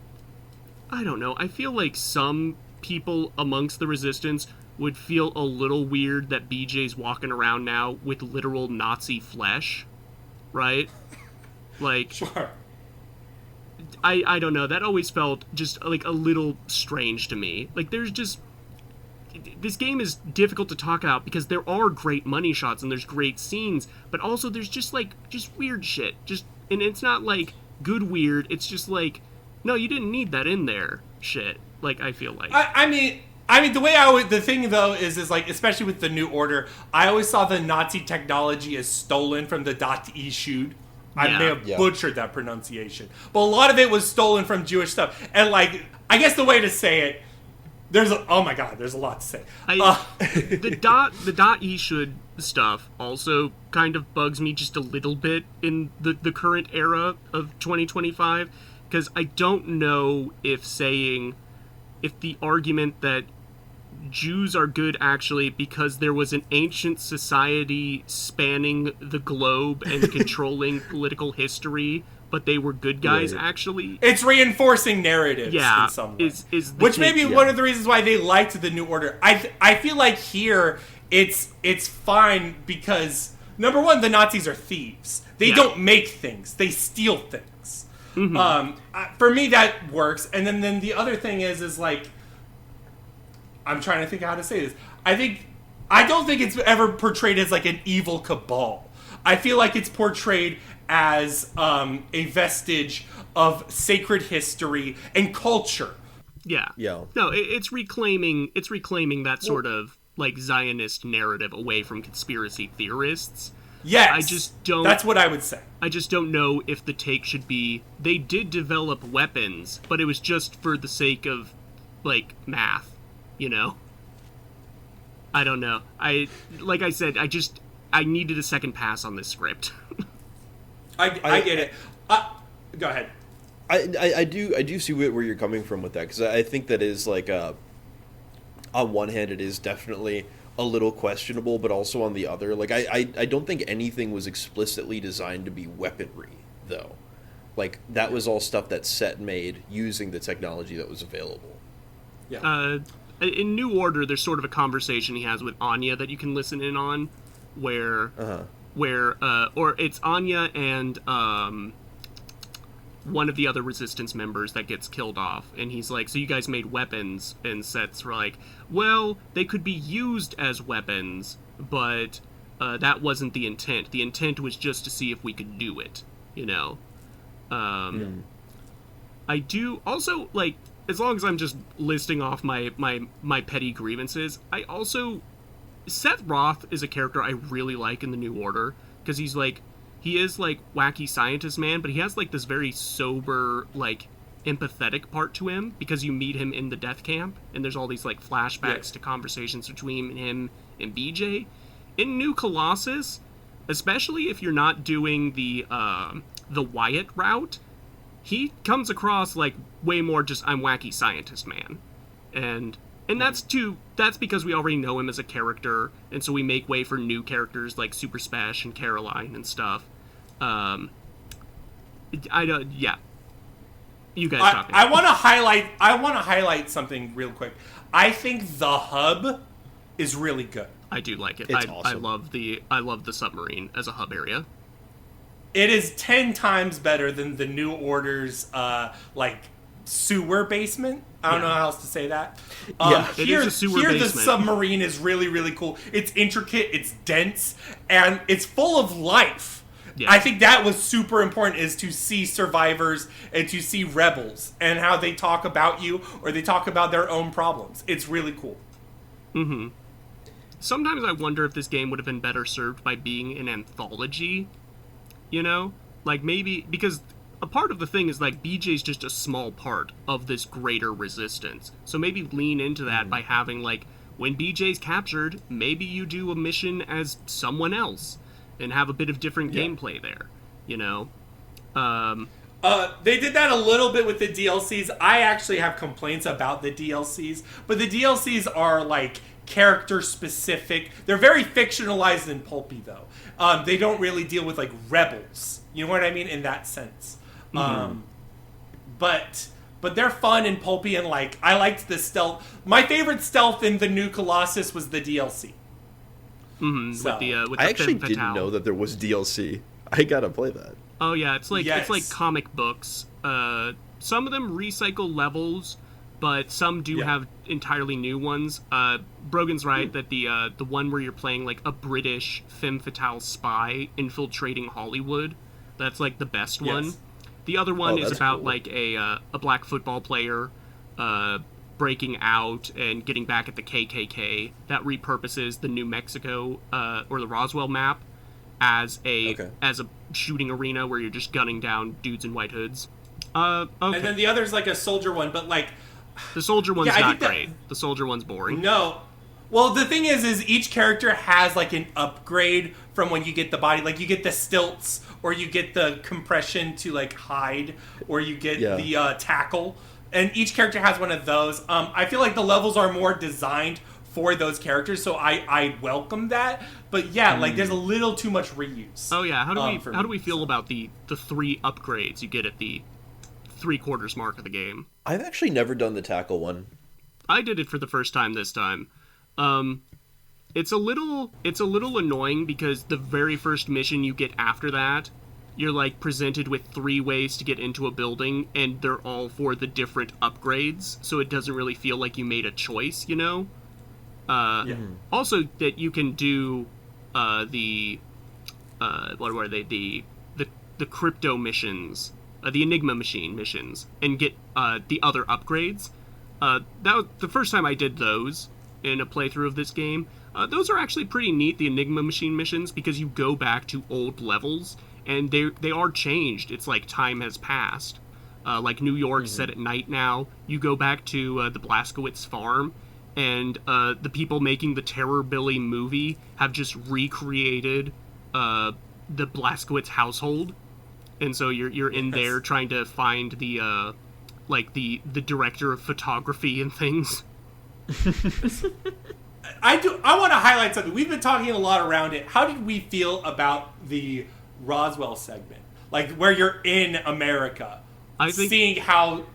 I don't know, I feel like some people amongst the Resistance would feel a little weird that BJ's walking around now with literal Nazi flesh, right? Like, sure. I don't know, that always felt just, like, a little strange to me. Like, there's just... this game is difficult to talk about because there are great money shots and there's great scenes, but also there's just weird shit. And it's not like good weird. It's just like, no, you didn't need that in there. Shit. Like, I feel like. I mean, the thing though is like, especially with the New Order, I always saw the Nazi technology as stolen from the Ishud. I may have butchered that pronunciation, but a lot of it was stolen from Jewish stuff. And like, I guess the way to say it, there's a lot to say. The Ishud stuff also kind of bugs me just a little bit in the current era of 2025, because I don't know if the argument that Jews are good actually because there was an ancient society spanning the globe and controlling political history, but they were good guys actually. It's reinforcing narratives in some way. Which may be one of the reasons why they liked the New Order. I feel like here it's fine because, number one, the Nazis are thieves. They don't make things. They steal things. Mm-hmm. For me, that works. And then the other thing is like, I'm trying to think how to say this. I don't think it's ever portrayed as like an evil cabal. I feel like it's portrayed as a vestige of sacred history and culture. Yeah. No, it's reclaiming that sort of like Zionist narrative away from conspiracy theorists. Yes. That's what I would say. I just don't know if the take should be they did develop weapons, but it was just for the sake of like math. You know, I don't know. Like I said, I needed a second pass on this script. I get it. Go ahead. I do see where you're coming from with that, because I think that is like on one hand it is definitely a little questionable, but also on the other, like I don't think anything was explicitly designed to be weaponry though. Like that was all stuff that Set made using the technology that was available. Yeah. In New Order, there's sort of a conversation he has with Anya that you can listen in on, where it's Anya and one of the other Resistance members that gets killed off, and he's like, so you guys made weapons, and Set's like, well, they could be used as weapons, but that wasn't the intent. The intent was just to see if we could do it, you know? I do also, like, as long as I'm just listing off my petty grievances, I also... Seth Roth is a character I really like in the New Order, because he is, like, wacky scientist man, but he has, like, this very sober, like, empathetic part to him, because you meet him in the death camp, and there's all these, like, flashbacks to conversations between him and BJ. In New Colossus, especially if you're not doing the Wyatt route, he comes across like way more just I'm wacky scientist man. And that's because we already know him as a character, and so we make way for new characters like Super Spesh and Caroline and stuff. You guys talk. I want to highlight something real quick. I think the hub is really good. I do like it. It's I awesome. I love the submarine as a hub area. It is 10 times better than the New Order's like sewer basement. I don't know how else to say that. It is a sewer basement. The submarine is really, really cool. It's intricate, it's dense, and it's full of life. Yeah. I think that was super important, is to see survivors and to see rebels and how they talk about you or they talk about their own problems. It's really cool. Mm-hmm. Sometimes I wonder if this game would have been better served by being an anthology. You know? Like, maybe... Because a part of the thing is, like, BJ's just a small part of this greater resistance. So maybe lean into that by having, like, when BJ's captured, maybe you do a mission as someone else and have a bit of different gameplay there. You know? They did that a little bit with the DLCs. I actually have complaints about the DLCs. But the DLCs are, like, character-specific. They're very fictionalized and pulpy, though. They don't really deal with, like, rebels. You know what I mean? In that sense. Mm-hmm. But they're fun and pulpy, and, like, I liked the stealth. My favorite stealth in the new Colossus was the DLC. Mm-hmm. So, with the I actually Femme didn't Fatale. know that there was DLC. I gotta play that. Oh, yeah, it's like Yes. it's like comic books. Some of them recycle levels. but some do have entirely new ones. Brogan's right that the one where you're playing like a British femme fatale spy infiltrating Hollywood, that's like the best one. The other one is about like a black football player breaking out and getting back at the KKK that repurposes the New Mexico or the Roswell map as a shooting arena where you're just gunning down dudes in white hoods. Okay. And then the other's like a soldier one, but like the soldier one's not great. The soldier one's boring. No. Well, the thing is each character has like an upgrade from when you get the body. Like you get the stilts, or you get the compression to like hide, or you get the tackle. And each character has one of those. I feel like the levels are more designed for those characters, so I welcome that. But yeah, like there's a little too much reuse. Oh yeah, how do we feel about the 3 upgrades you get at the 3/4 mark of the game? I've actually never done the tackle one. I did it for the first time this time. It's a little annoying because the very first mission you get after that, you're like presented with 3 ways to get into a building, and they're all for the different upgrades, so it doesn't really feel like you made a choice, you know? Also, that you can do what were they? The crypto missions, the Enigma machine missions, and get the other upgrades. That was the first time I did those in a playthrough of this game. Those are actually pretty neat, the Enigma machine missions, because you go back to old levels, and they are changed. It's like time has passed. Like New York's set at night now. You go back to the Blaskowitz farm, and the people making the Terror Billy movie have just recreated the Blaskowitz household, and so you're in there trying to find the the director of photography and things. I want to highlight something. We've been talking a lot around it. How did we feel about the Roswell segment, like where you're in America, I think seeing how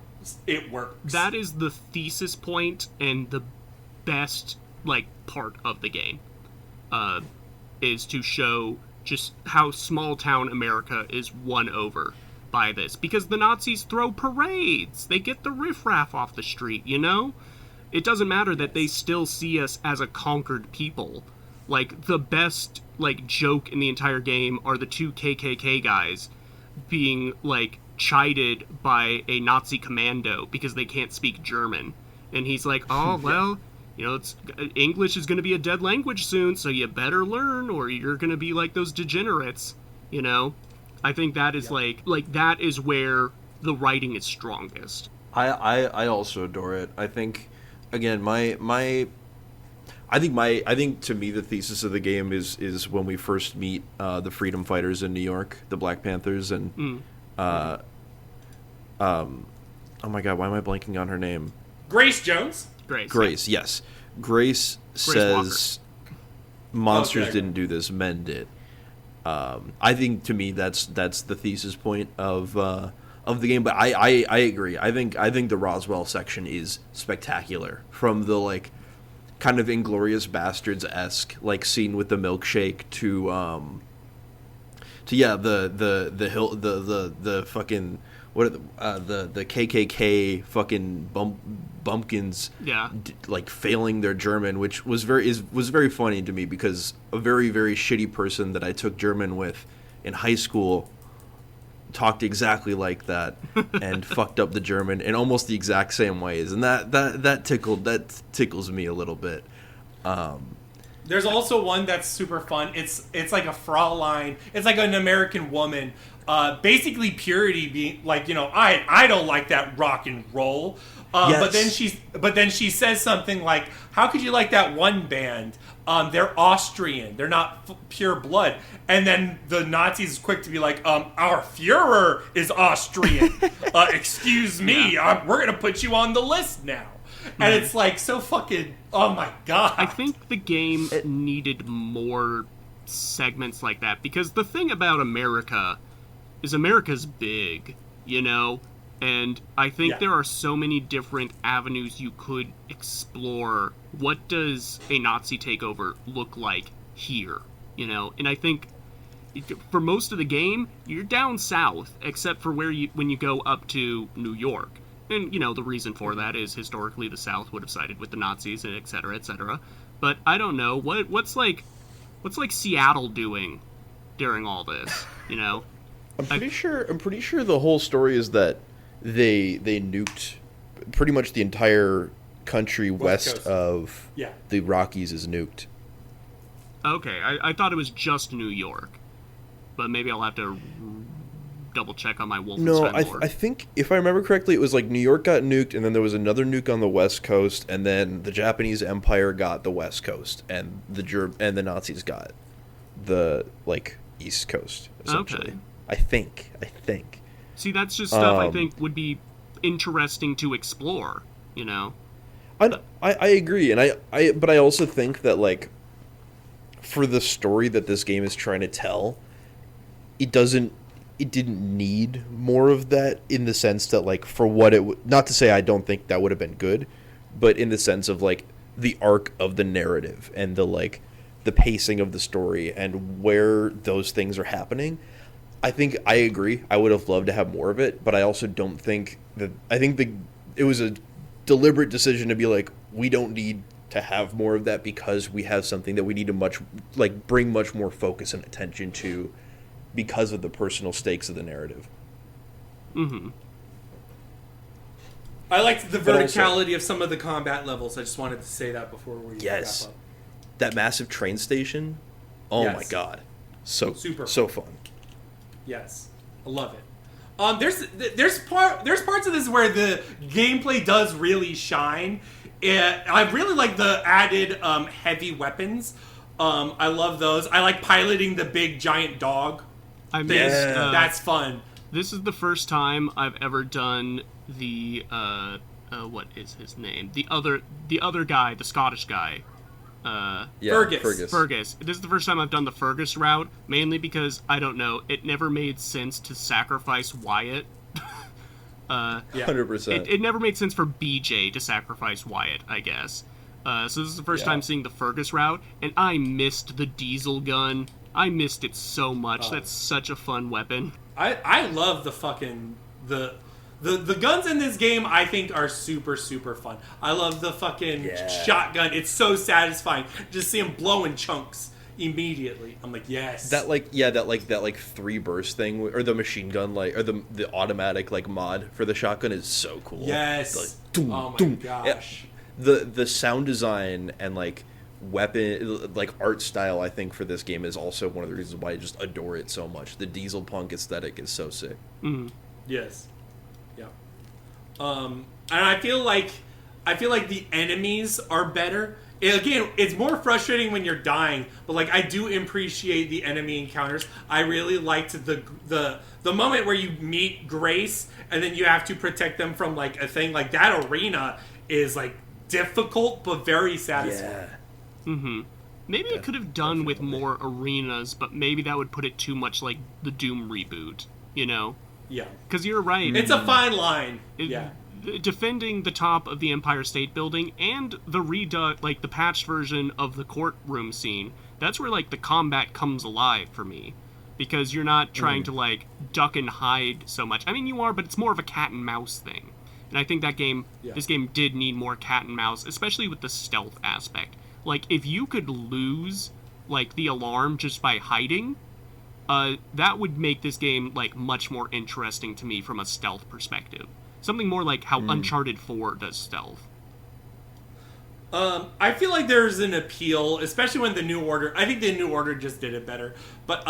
it works? That is the thesis point and the best part of the game, is to show just how small town America is won over by this, because the Nazis throw parades, they get the riffraff off the street, you know? It doesn't matter that they still see us as a conquered people. Like, the best joke in the entire game are the 2 KKK guys being chided by a Nazi commando because they can't speak German, and he's like, oh well, you know, English is going to be a dead language soon, so you better learn, or you're going to be like those degenerates, you know? I think that is that is where the writing is strongest. I also adore it. I think, again, I think to me the thesis of the game is when we first meet the freedom fighters in New York, the Black Panthers, and oh my god, why am I blanking on her name? Grace Jones. Grace, yes. Grace says monsters Okay. didn't do this, men did. I think to me that's the thesis point of the game, but I agree. I think the Roswell section is spectacular, from the kind of Inglourious Bastards-esque scene with the milkshake to the fucking what are the KKK fucking bumpkins failing their German, which was very funny to me, because a very, very shitty person that I took German with in high school talked exactly like that and fucked up the German in almost the exact same ways, and that tickles me a little bit. There's also one that's super fun. It's like a Fraulein. It's like an American woman. Basically purity being I don't like that rock and roll. Yes. But then she says something like, how could you like that one band? They're Austrian. They're not pure blood. And then the Nazis is quick to be like, our Führer is Austrian. Excuse me. We're going to put you on the list now. And it's so fucking, oh my god. I think the game needed more segments like that, because the thing about America is America's big, you know? And I think there are so many different avenues you could explore. What does a Nazi takeover look like here, you know? And I think for most of the game, you're down south, except for when you go up to New York. And, the reason for that is historically the South would have sided with the Nazis, and et cetera, et cetera. But I don't know. What's Seattle doing during all this, I'm pretty sure the whole story is that they nuked pretty much the entire country west of the Rockies is nuked. Okay, I thought it was just New York. But maybe I'll have to double check on my Wolfenstein lore. I think, if I remember correctly, it was like New York got nuked, and then there was another nuke on the West Coast, and then the Japanese Empire got the West Coast, and the Nazis got the East Coast, essentially. Okay. I think. See, that's just stuff I think would be interesting to explore, I agree, and but I also think that for the story that this game is trying to tell, it didn't need more of that, in the sense that for what it not to say I don't think that would have been good, but in the sense of the arc of the narrative and the pacing of the story and where those things are happening. I think I agree. I would have loved to have more of it, but I also don't think that. I think it was a deliberate decision to be we don't need to have more of that because we have something that we need to bring much more focus and attention to because of the personal stakes of the narrative. Mm-hmm. I liked the verticality of some of the combat levels. I just wanted to say that before we wrap up. That massive train station. Oh my god, so fun. Yes, I love it. There's parts of this where the gameplay does really shine. I really like the added heavy weapons. I love those. I like piloting the big giant dog. That's fun. This is the first time I've ever done the what is his name? The other guy, the Scottish guy. Fergus. This is the first time I've done the Fergus route, mainly because, I don't know, it never made sense to sacrifice Wyatt. 100%. It never made sense for BJ to sacrifice Wyatt, I guess. So this is the first time seeing the Fergus route, and I missed the diesel gun. I missed it so much. That's such a fun weapon. I love the fucking... The guns in this game, I think, are super, super fun. I love the fucking shotgun. It's so satisfying. Just see them blowing chunks immediately. I'm like, yes. That 3-burst thing, or the machine gun, or the automatic mod for the shotgun is so cool. Yes. Doom, oh my doom. gosh. The sound design and weapon art style, I think, for this game is also one of the reasons why I just adore it so much. The diesel punk aesthetic is so sick. Mm-hmm. Yes. And I feel like the enemies are better. Again, it's more frustrating when you're dying, but I do appreciate the enemy encounters. I really liked the moment where you meet Grace and then you have to protect them from a thing. That arena is difficult but very satisfying. Yeah. Mm-hmm. Maybe it could have done with more arenas, but maybe that would put it too much like the Doom reboot, Yeah. Because you're right. It's a fine line. Defending the top of the Empire State Building and the patched version of the courtroom scene, that's where the combat comes alive for me. Because you're not trying to duck and hide so much. I mean, you are, but it's more of a cat and mouse thing. And I think this game did need more cat and mouse, especially with the stealth aspect. If you could lose the alarm just by hiding, that would make this game much more interesting to me from a stealth perspective. Something more like how Uncharted 4 does stealth. I feel like there's an appeal, especially when the New Order... I think the New Order just did it better. But,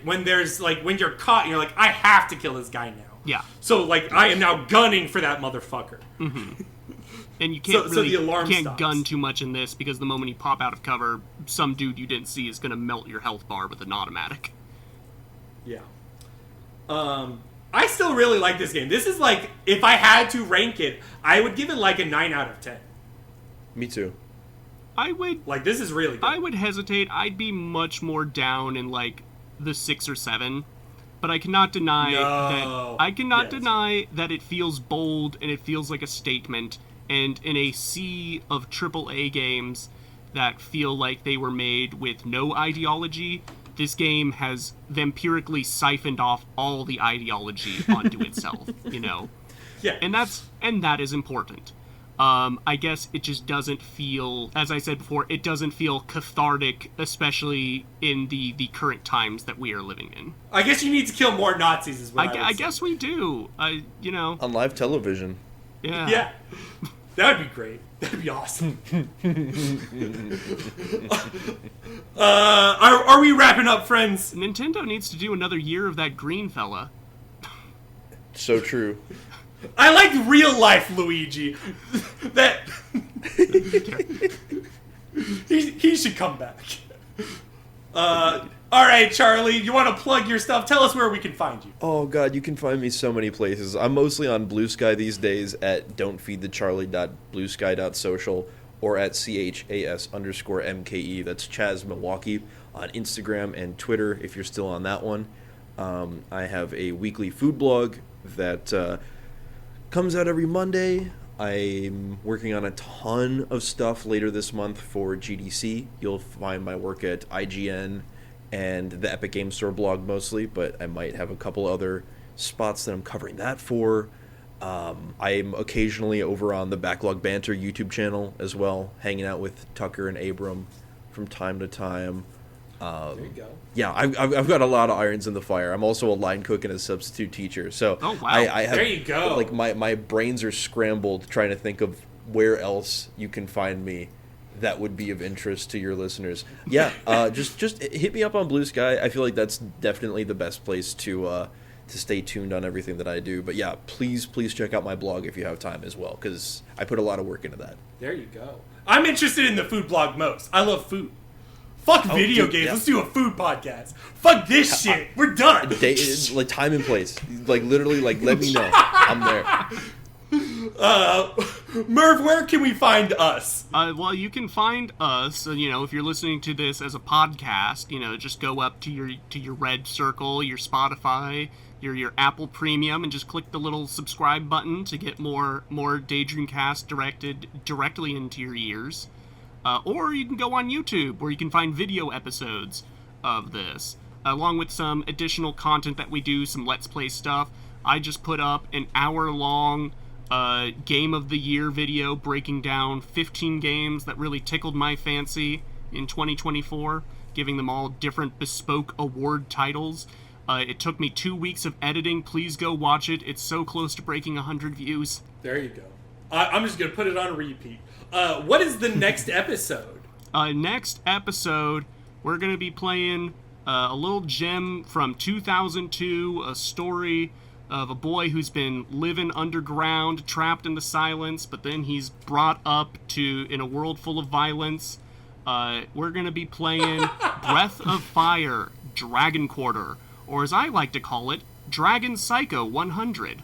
when there's, when you're caught, and you're I have to kill this guy now. Yeah. So, I am now gunning for that motherfucker. Mm-hmm. And you can't the alarm stops. Gun too much in this, because the moment you pop out of cover, some dude you didn't see is going to melt your health bar with an automatic. Yeah. I still really like this game. This is if I had to rank it, I would give it a 9 out of 10. Me too. I would... this is really good. I would hesitate. I'd be much more down in, the 6 or 7. But I cannot deny deny that it feels bold and it feels like a statement. And in a sea of AAA games that feel like they were made with no ideology, this game has vampirically siphoned off all the ideology onto itself, Yeah. And that is important. I guess it just doesn't feel, as I said before, it doesn't feel cathartic, especially in the current times that we are living in. I guess you need to kill more Nazis, is what I guess we do. On live television. Yeah. Yeah. That would be great. That'd be awesome. Are we wrapping up, friends? Nintendo needs to do another year of that green fella. So true. I like real life Luigi. That he should come back. All right, Charlie, you want to plug your stuff? Tell us where we can find you. Oh god, you can find me so many places. I'm mostly on Blue Sky these days at don'tfeedthecharlie.bluesky.social or at CHAS_MKE. That's Chaz Milwaukee on Instagram and Twitter if you're still on that one. I have a weekly food blog that comes out every Monday. I'm working on a ton of stuff later this month for GDC. You'll find my work at IGN and the Epic Games Store blog mostly, but I might have a couple other spots that I'm covering that for. I'm occasionally over on the Backlog Banter YouTube channel as well, hanging out with Tucker and Abram from time to time. There you go. Yeah, I've got a lot of irons in the fire. I'm also a line cook and a substitute teacher. So oh, wow. I have, there you go. Like my brains are scrambled trying to think of where else you can find me that would be of interest to your listeners. Yeah, just hit me up on Blue Sky. I feel like that's definitely the best place to stay tuned on everything that I do. But yeah, please check out my blog if you have time as well, because I put a lot of work into that. There you go. I'm interested in the food blog most. I love food. Fuck video games. Yeah. Let's do a food podcast. Fuck this shit. We're done. Like time and place. Like literally, like let me know. I'm there. Murph, where can we find us? Well, you can find us. If you're listening to this as a podcast, just go up to your red circle, your Spotify, your Apple Premium, and just click the little subscribe button to get more Daydreamcast directed directly into your ears. Or you can go on YouTube, where you can find video episodes of this, along with some additional content that we do, some Let's Play stuff. I just put up an hour-long Game of the Year video breaking down 15 games that really tickled my fancy in 2024, giving them all different bespoke award titles. It took me 2 weeks of editing. Please go watch it. It's so close to breaking 100 views. There you go. I'm just going to put it on repeat. What is the next episode? Next episode, we're going to be playing a little gem from 2002, a story of a boy who's been living underground, trapped in the silence, but then he's brought up in a world full of violence. We're going to be playing Breath of Fire, Dragon Quarter, or as I like to call it, Dragon Psycho 100.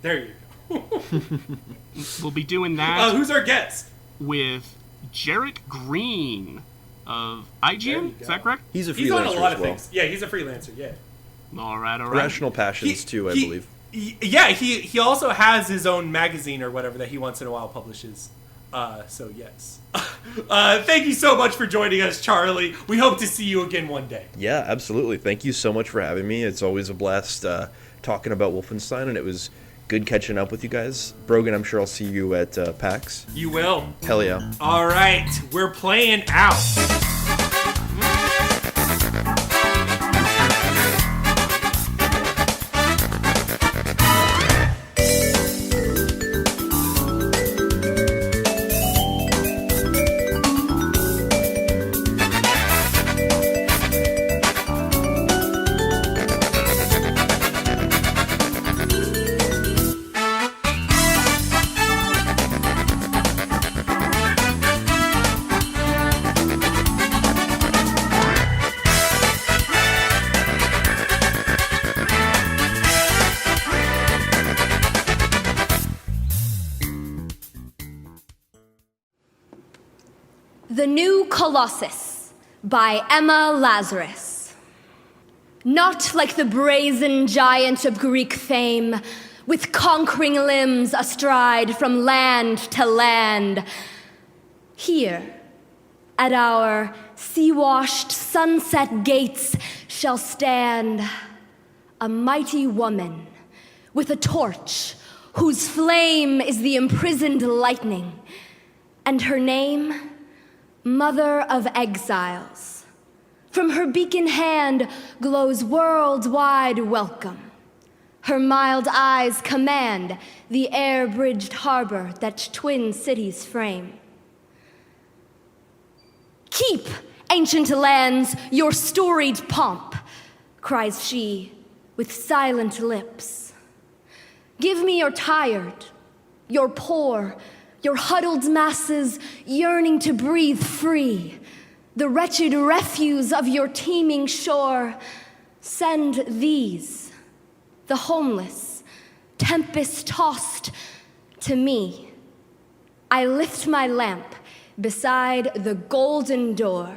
There you go. We'll be doing that. Who's our guest? With Jarrett Green of IGN. Is that correct? He's a freelancer. He's on a lot of as well. things. Yeah, he's a freelancer. Yeah. All right. Rational Passions too, I believe. Yeah, he also has his own magazine or whatever that he once in a while publishes. So yes. Thank you so much for joining us, Charlie. We hope to see you again one day. Yeah, absolutely. Thank you so much for having me. It's always a blast talking about Wolfenstein, and it was good catching up with you guys. Brogan, I'm sure I'll see you at PAX. You will. Hell yeah. All right, we're playing out. The New Colossus by Emma Lazarus. Not like the brazen giant of Greek fame, with conquering limbs astride from land to land. Here, at our sea-washed sunset gates shall stand a mighty woman with a torch whose flame is the imprisoned lightning, and her name, Mother of Exiles. From her beacon hand glows worldwide welcome. Her mild eyes command the air-bridged harbor that twin cities frame. Keep, ancient lands, your storied pomp, cries she with silent lips. Give me your tired, your poor, your huddled masses yearning to breathe free, the wretched refuse of your teeming shore. Send these, the homeless, tempest-tossed, to me. I lift my lamp beside the golden door.